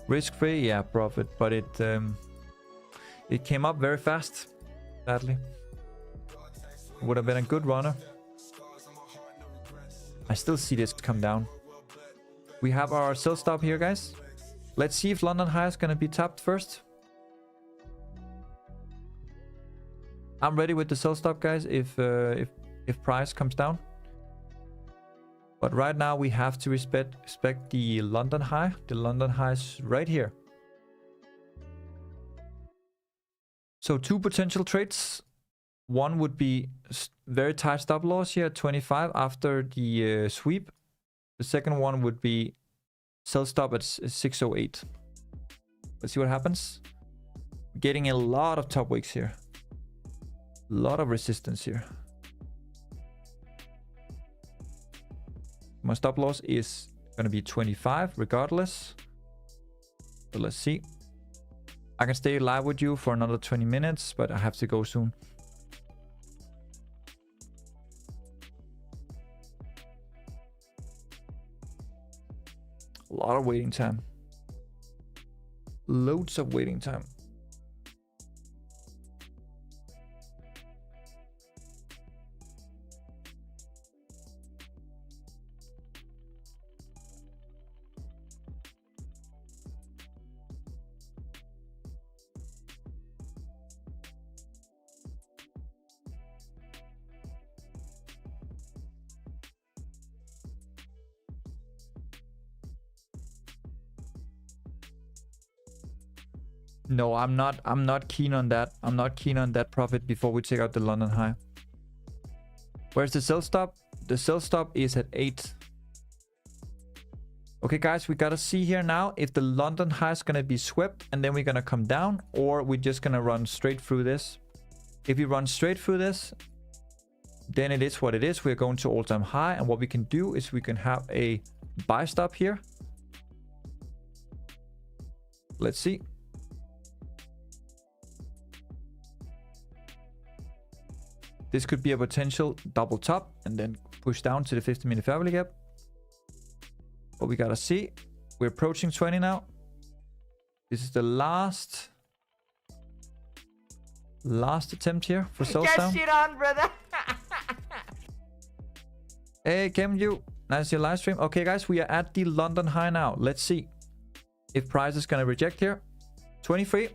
Risk free, yeah, profit, but it came up very fast. Sadly, it would have been a good runner. I still see this come down. We have our sell stop here, guys. Let's see if London High is gonna be tapped first. I'm ready with the sell stop, guys, if price comes down. But right now we have to respect the London High. The London High is right here. So two potential trades. One would be very tight stop loss here at 25 after the sweep. The second one would be sell stop at 608. Let's see what happens. Getting a lot of top wicks here. A lot of resistance here. My stop loss is going to be 25 regardless. So let's see. I can stay live with you for another 20 minutes, but I have to go soon. A lot of waiting time. Loads of waiting time. No, I'm not keen on that. I'm not keen on that profit before we take out the London High. Where's the sell stop? The sell stop is at 8. Okay, guys, we gotta see here now if the London High is gonna be swept and then we're gonna come down, or we're just gonna run straight through this. If we run straight through this, then it is what it is. We're going to all-time high, and what we can do is we can have a buy stop here. Let's see. This could be a potential double top and then push down to the 50-minute fair value gap. But we gotta see. We're approaching 20 now. This is the last attempt here for sell down. Get shit on, brother. Hey, Cam, you. Nice your live stream. Okay, guys, we are at the London High now. Let's see if price is gonna reject here. 23.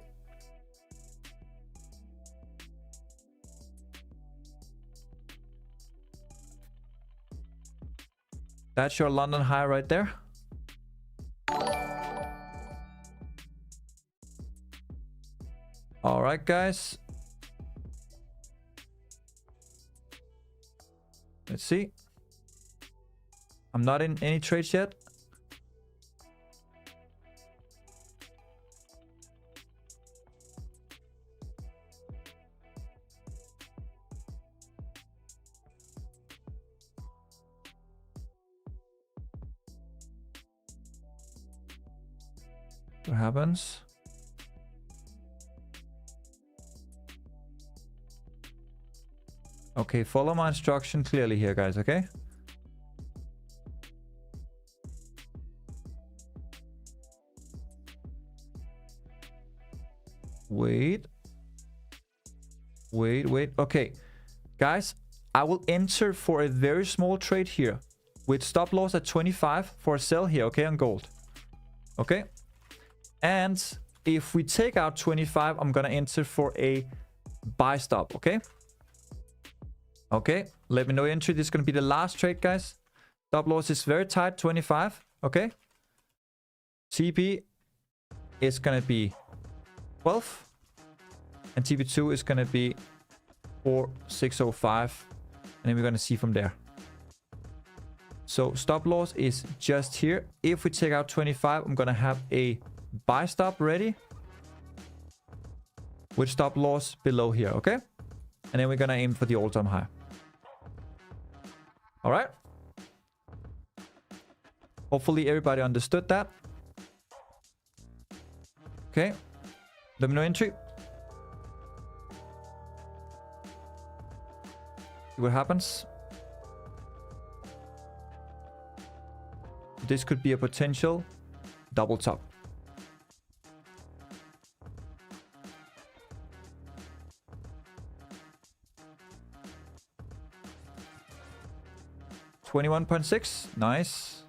That's your London High right there. All right, guys. Let's see. I'm not in any trades yet. What happens? Okay, follow my instruction clearly here, guys, okay? Wait. Okay, guys, I will enter for a very small trade here with stop loss at 25 for a sell here, okay, on gold. Okay. And if we take out 25, I'm gonna enter for a buy stop, okay? Okay, let me know your entry. This is gonna be the last trade, guys. Stop loss is very tight, 25, okay? TP is gonna be 12. And TP2 is gonna be 4605. And then we're gonna see from there. So stop loss is just here. If we take out 25, I'm gonna have a buy stop ready with stop loss below here, okay? And then we're gonna aim for the all-time high. All right. Hopefully everybody understood that. Okay. Let me know entry. See what happens. This could be a potential double top. 21.6. Nice.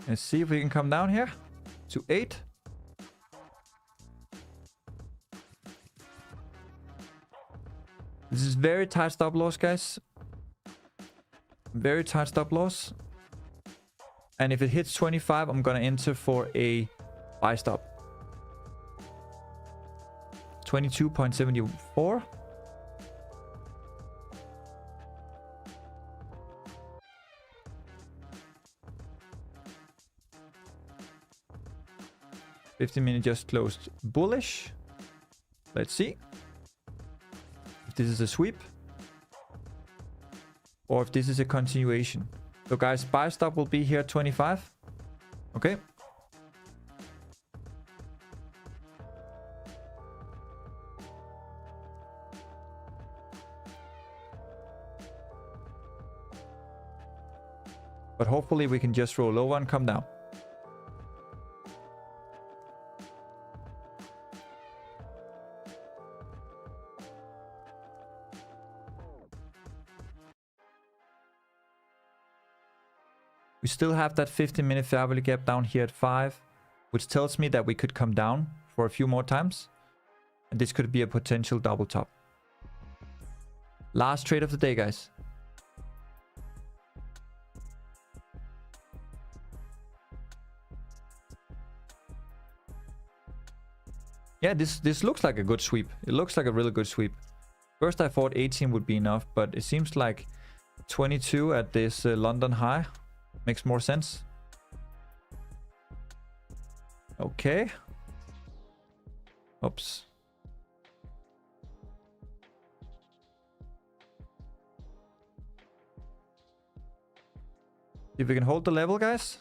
Let's see if we can come down here to 8. This is very tight stop loss, guys. Very tight stop loss. And if it hits 25, I'm gonna enter for a buy stop. 22.74. $15-minute just closed bullish. Let's see if this is a sweep or if this is a continuation. So guys, buy stop will be here at 25. Okay. But hopefully we can just roll over and come down. We still have that 15-minute fair value gap down here at 5, which tells me that we could come down for a few more times. And this could be a potential double top. Last trade of the day, guys. Yeah, this looks like a good sweep. It looks like a really good sweep. First I thought 18 would be enough, but it seems like 22 at this London high makes more sense. Okay. Oops. If we can hold the level, guys.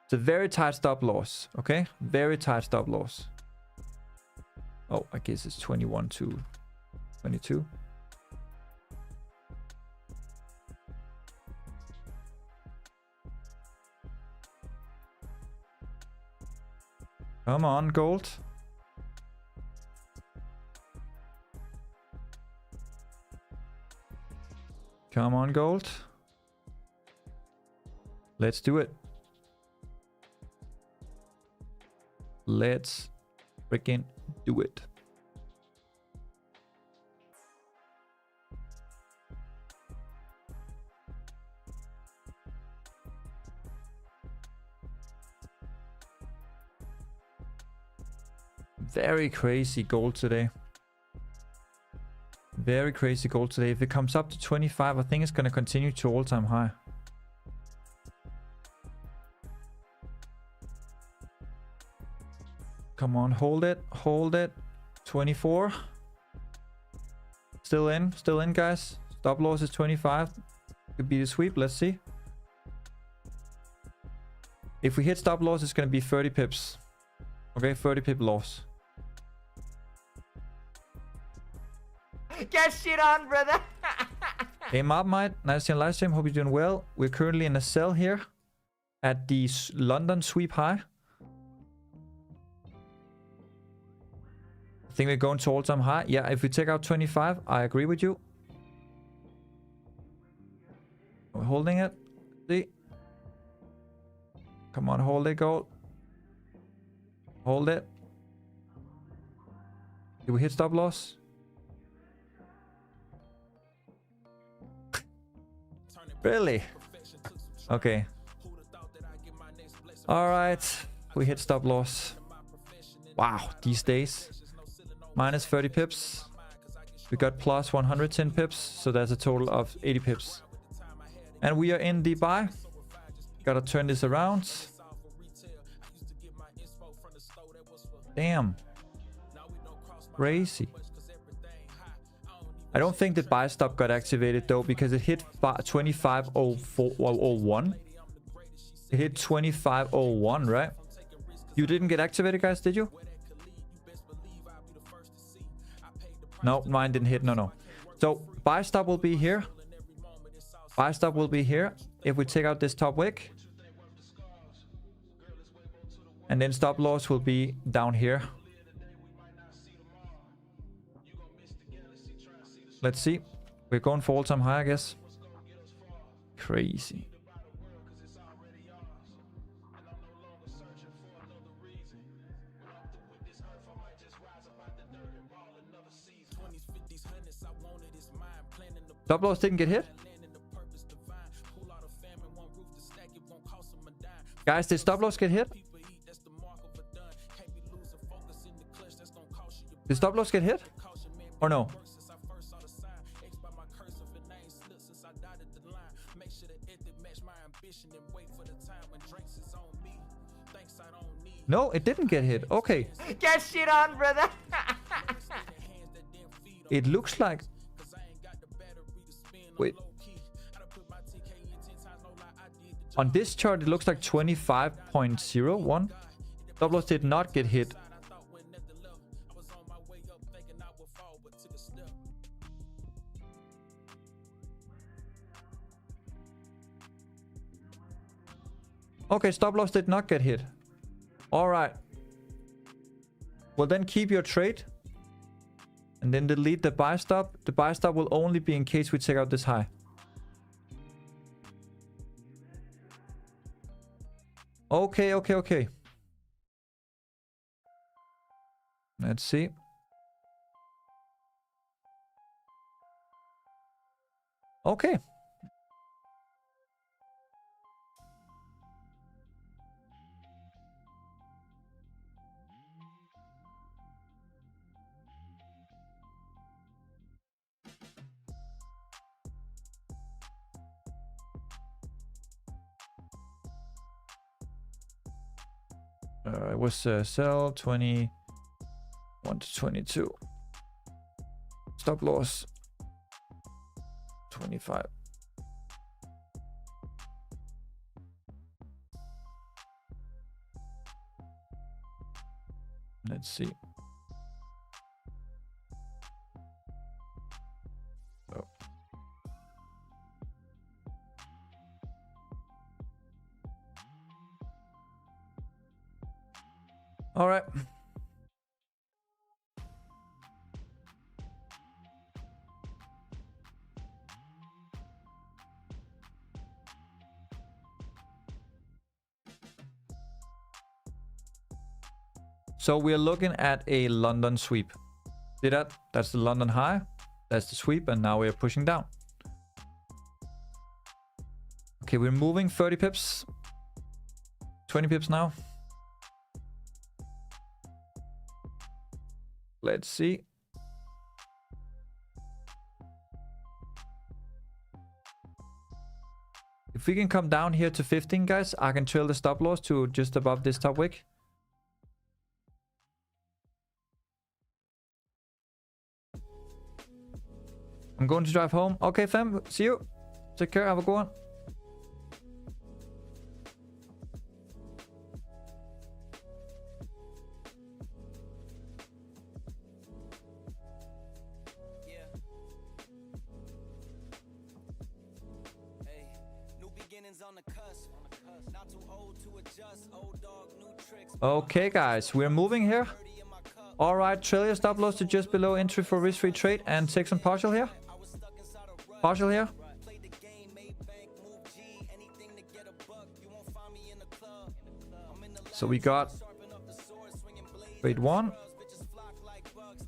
It's a very tight stop loss, okay? Very tight stop loss. Oh, I guess it's 21 to 22. Come on, gold. Come on, gold. Let's do it. Let's freaking do it. Very crazy gold today. Very crazy gold today. If it comes up to 25, I think it's going to continue to all-time high. Come on, hold it, hold it. 24. Still in, guys. Stop loss is 25. Could be the sweep, let's see. If we hit stop loss, it's going to be 30 pips. Okay, 30 pip loss. Get shit on, brother. Hey, Mobmite, nice to see you on live stream. Hope you're doing well. We're currently in a sell here at the London sweep high. I think we're going to all-time high. Yeah, if we take out 25, I agree with you. We're holding it. See? Come on, hold it, gold. Hold it. Did we hit stop loss? Really? Okay. Alright. We hit stop loss. Wow, these days. Minus 30 pips. We got plus 110 pips. So that's a total of 80 pips. And we are in the buy. Gotta turn this around. Damn. Crazy. I don't think the buy stop got activated though, because it hit 25.01. It hit 25.01, right? You didn't get activated, guys, did you? No, mine didn't hit. No. So buy stop will be here. Buy stop will be here. If we take out this top wick, And then stop loss will be down here. Let's see. We're going for all-time high, I guess. Crazy. Stop loss didn't get hit. Guys, did stop loss get hit? Did stop loss get hit? Or no? No, it didn't get hit. Okay. Get shit on, brother. It looks like... Wait. On this chart, it looks like 25.01. Stop loss did not get hit. Okay, stop loss did not get hit. Alright. Well, then keep your trade. And then delete the buy stop. The buy stop will only be in case we take out this high. Okay, okay, okay. Let's see. Okay. It was sell 21 to 22. Stop loss 25. Let's see. Oh. All right. So we're looking at a London sweep. See that? That's the London high. That's the sweep, and now we're pushing down. Okay, we're moving 30 pips. 20 pips now. Let's see. If we can come down here to 15, guys, I can trail the stop loss to just above this top wick. I'm going to drive home. Okay, fam. See you. Take care. Have a good one. Okay, guys, we're moving here. All right, trail your stop loss to just below entry for risk-free trade and take some partial here. Partial here. So we got trade 1,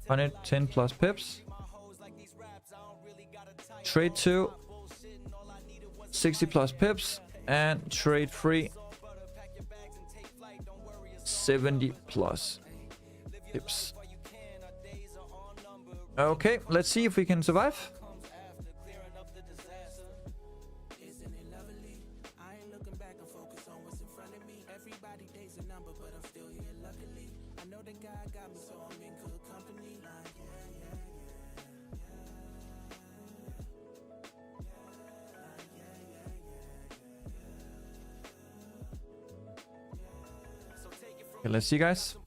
110 plus pips. Trade 2, 60 plus pips, and trade 3, 70 plus pips. Okay, let's see if we can survive. Okay, let's see, guys.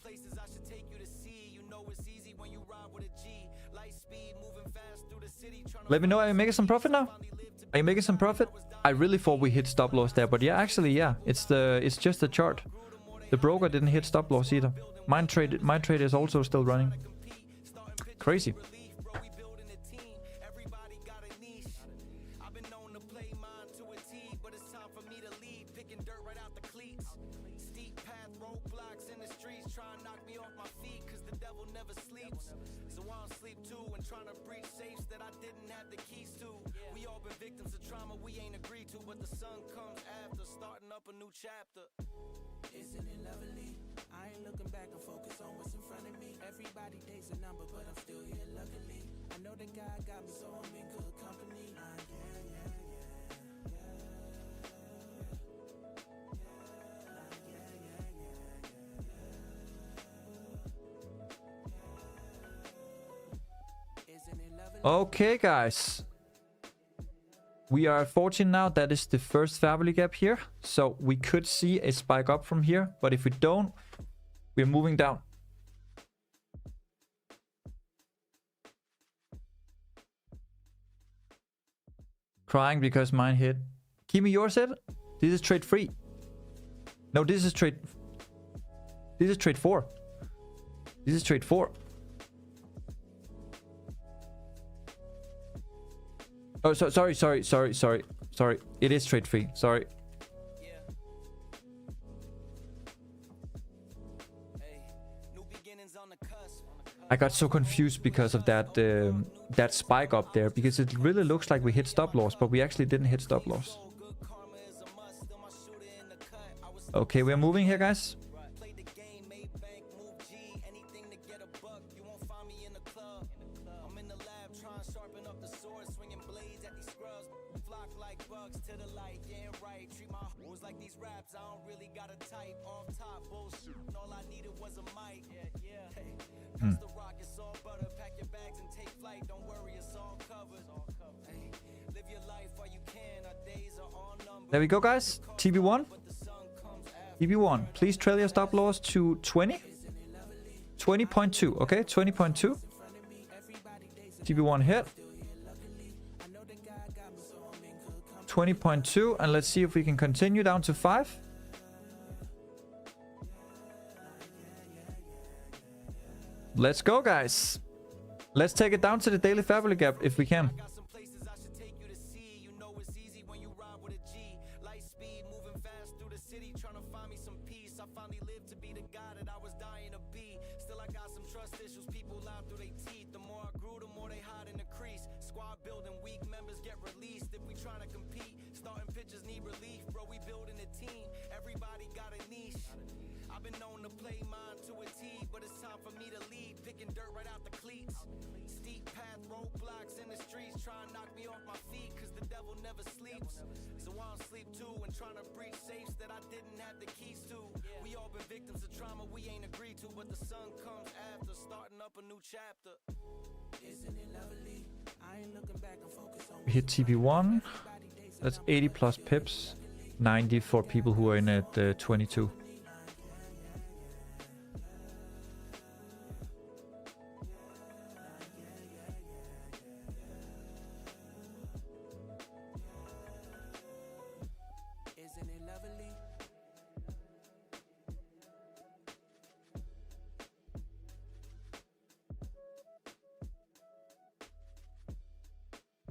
Let me know, are you making some profit now? Are you making some profit? I really thought we hit stop loss there, but yeah, actually, yeah, it's just the chart. The broker didn't hit stop loss either. My trade is also still running. Crazy. Chapter. Isn't it lovely? I ain't looking back and focus on what's in front of me. Everybody dates a number, but I'm still here luckily. I know that God got me, so I'm in good company. Isn't it lovely? Okay, guys. We are at 14 now. That is the first family gap here. So we could see a spike up from here. But if we don't, we're moving down. Crying because mine hit. Kimi, yours hit? This is trade 3. No, this is trade... This is trade 4. This is trade 4. Oh, sorry. It is trade 3. Sorry. I got so confused because of that that spike up there, because it really looks like we hit stop loss, but we actually didn't hit stop loss. Okay, we're moving here, guys. There we go, guys. TB1. TB1. Please trail your stop loss to 20. 20.2. Okay, 20.2. TB1 hit. 20.2. And let's see if we can continue down to 5. Let's go, guys. Let's take it down to the daily family gap if we can. We hit TB1. That's 80 plus pips. 90 for people who are in at 22.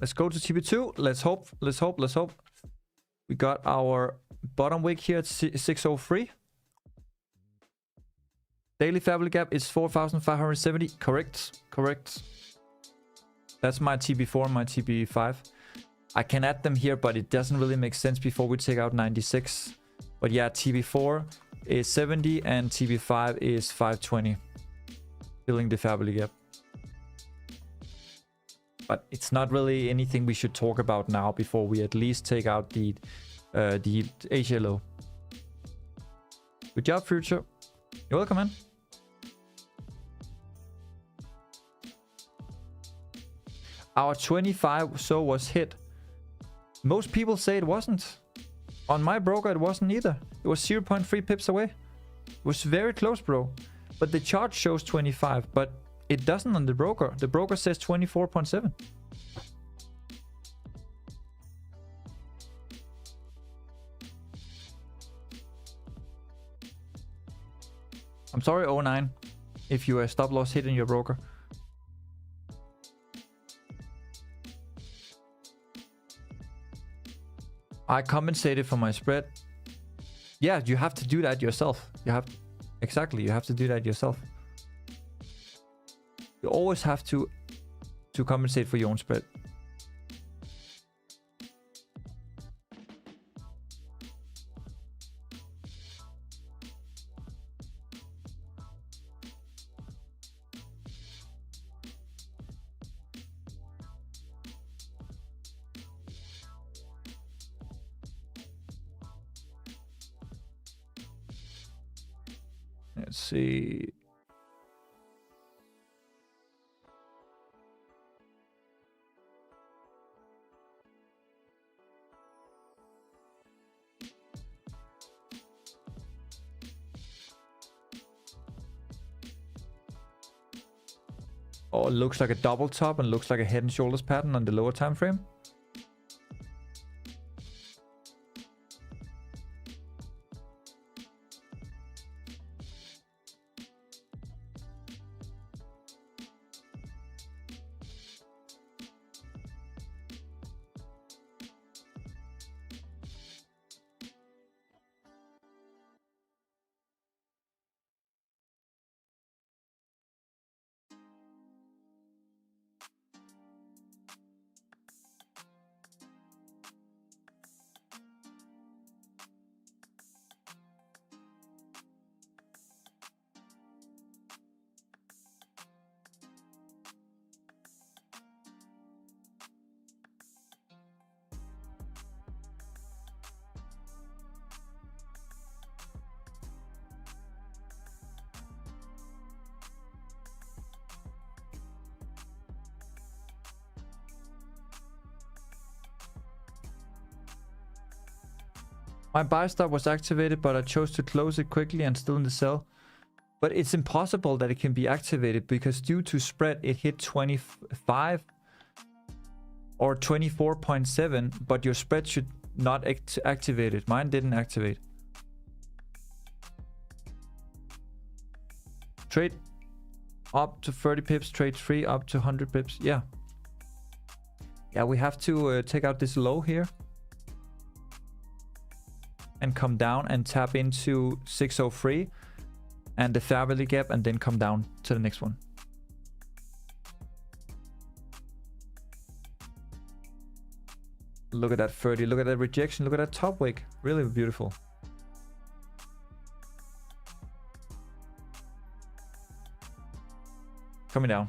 Let's go to TB2. Let's hope. We got our bottom wick here at 603. Daily family gap is 4,570. Correct. That's my TB4 and my TB5. I can add them here, but it doesn't really make sense before we take out 96. But yeah, TB4 is 70 and TB5 is 520. Filling the family gap. But it's not really anything we should talk about now before we at least take out the Asia low. Good job, Future. You're welcome, man. Our 25 so was hit. Most people say it wasn't. On my broker, it wasn't either. It was 0.3 pips away. It was very close, bro. But the chart shows 25, but it doesn't on the broker. The broker says 24.7. I'm sorry, 09, if you stop loss hitting your broker. I compensated for my spread. Yeah, you have to do that yourself. Exactly, you have to do that yourself. You always have to compensate for your own spread. Let's see. Oh, it looks like a double top and looks like a head and shoulders pattern on the lower time frame. My buy stop was activated, but I chose to close it quickly and still in the sell. But it's impossible that it can be activated because due to spread, it hit 25 or 24.7, but your spread should not activate it. Mine didn't activate. Trade up to 30 pips, trade free up to 100 pips. Yeah. Yeah, we have to take out this low here. And come down and tap into 603 and the fair value gap and then come down to the next one. Look at that 30, look at that rejection, look at that top wick. Really beautiful. Coming down.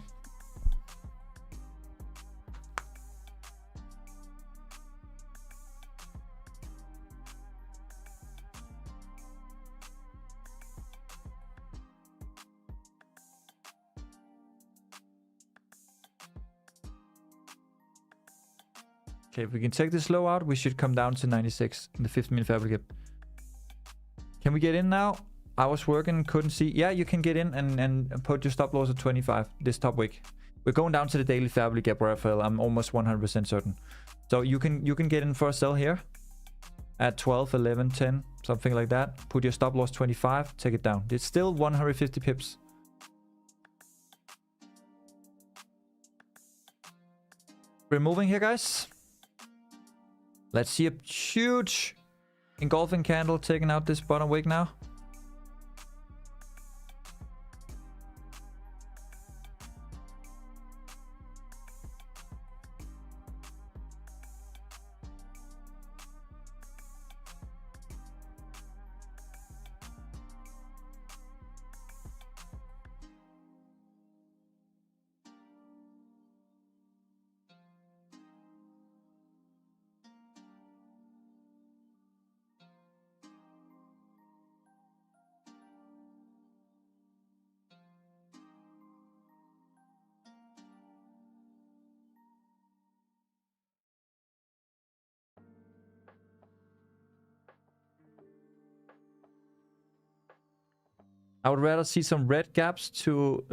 Okay, if we can take this low out, we should come down to 96 in the 15-minute fair value gap. Can we get in now? I was working, couldn't see. Yeah, you can get in and put your stop loss at 25, this top wick. We're going down to the daily fair value gap, Raphael. I'm almost 100% certain. So you can get in for a sell here at 12, 11, 10, something like that. Put your stop loss 25, take it down. It's still 150 pips. We're moving here, guys. Let's see a huge engulfing candle taking out this bottom wick now. I would rather see some red gaps to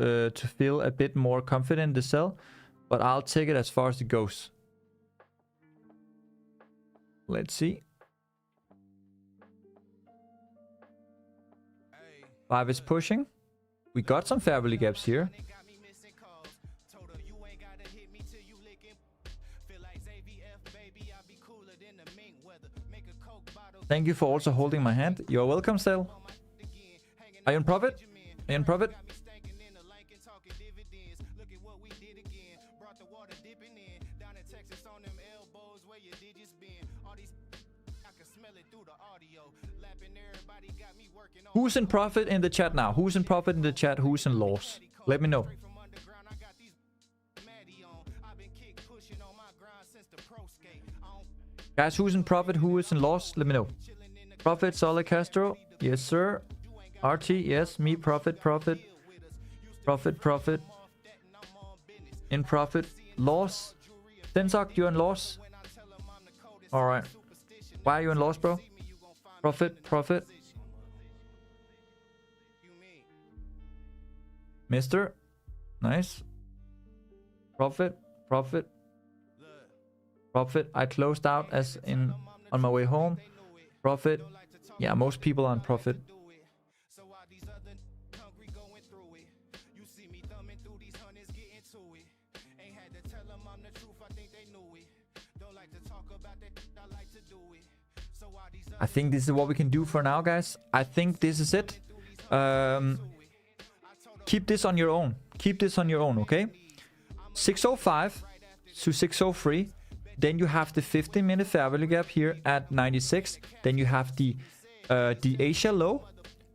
feel a bit more confident in the sell, but I'll take it as far as it goes. Let's see. 5 is pushing. We got some fair value gaps here. Thank you for also holding my hand. You're welcome, Stel. Are you in profit? Are you in profit? Who's in profit in the chat now? Who's in profit in the chat? Who's in loss? Let me know. Guys, who's in profit? Who is in loss? Let me know. Profit, Solid Castro. Yes, sir. RT, yes. Me, profit, profit. Profit, profit. In profit. Loss. Tensok, you're in loss. Alright. Why are you in loss, bro? Profit, profit. Mister. Nice. Profit, profit. Profit. I closed out as in on my way home. Profit. Yeah, most people are on profit. I think this is what we can do for now, guys. I think this is it. Keep this on your own. Keep this on your own, okay? 605 to 603. Then you have the 15-minute fair value gap here at 96. Then you have the Asia low.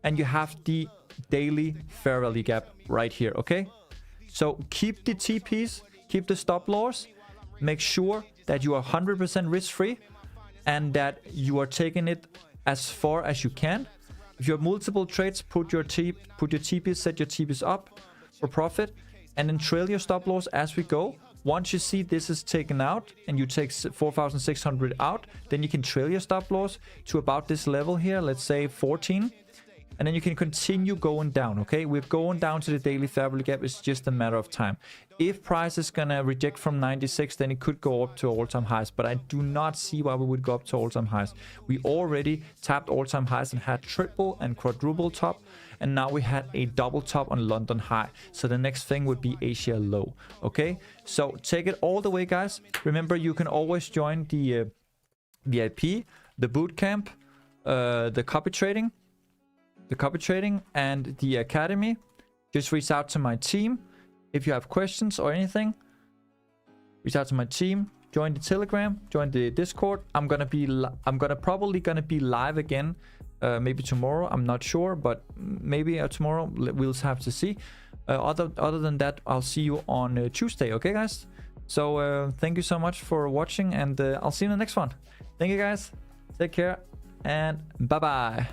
And you have the daily fair value gap right here, okay? So keep the TPs. Keep the stop loss. Make sure that you are 100% risk-free. And that you are taking it as far as you can. If you have multiple trades, put your TPs, set your TPs up for profit. And then trail your stop loss as we go. Once you see this is taken out and you take 4,600 out, then you can trail your stop loss to about this level here, let's say 14. And then you can continue going down, okay? We're going down to the daily fair value gap. It's just a matter of time. If price is gonna reject from 96, then it could go up to all-time highs. But I do not see why we would go up to all-time highs. We already tapped all-time highs and had triple and quadruple top. And now we had a double top on London high. So the next thing would be Asia low, okay? So take it all the way, guys. Remember, you can always join the VIP, the bootcamp, the copy trading. And the academy. Just reach out to my team if you have questions or anything. Reach out to my team. Join the Telegram. Join the Discord. I'm probably gonna be live again. Maybe tomorrow. I'm not sure, but maybe tomorrow. We'll have to see. Other than that, I'll see you on Tuesday. Okay, guys. So thank you so much for watching, and I'll see you in the next one. Thank you, guys. Take care, and bye bye.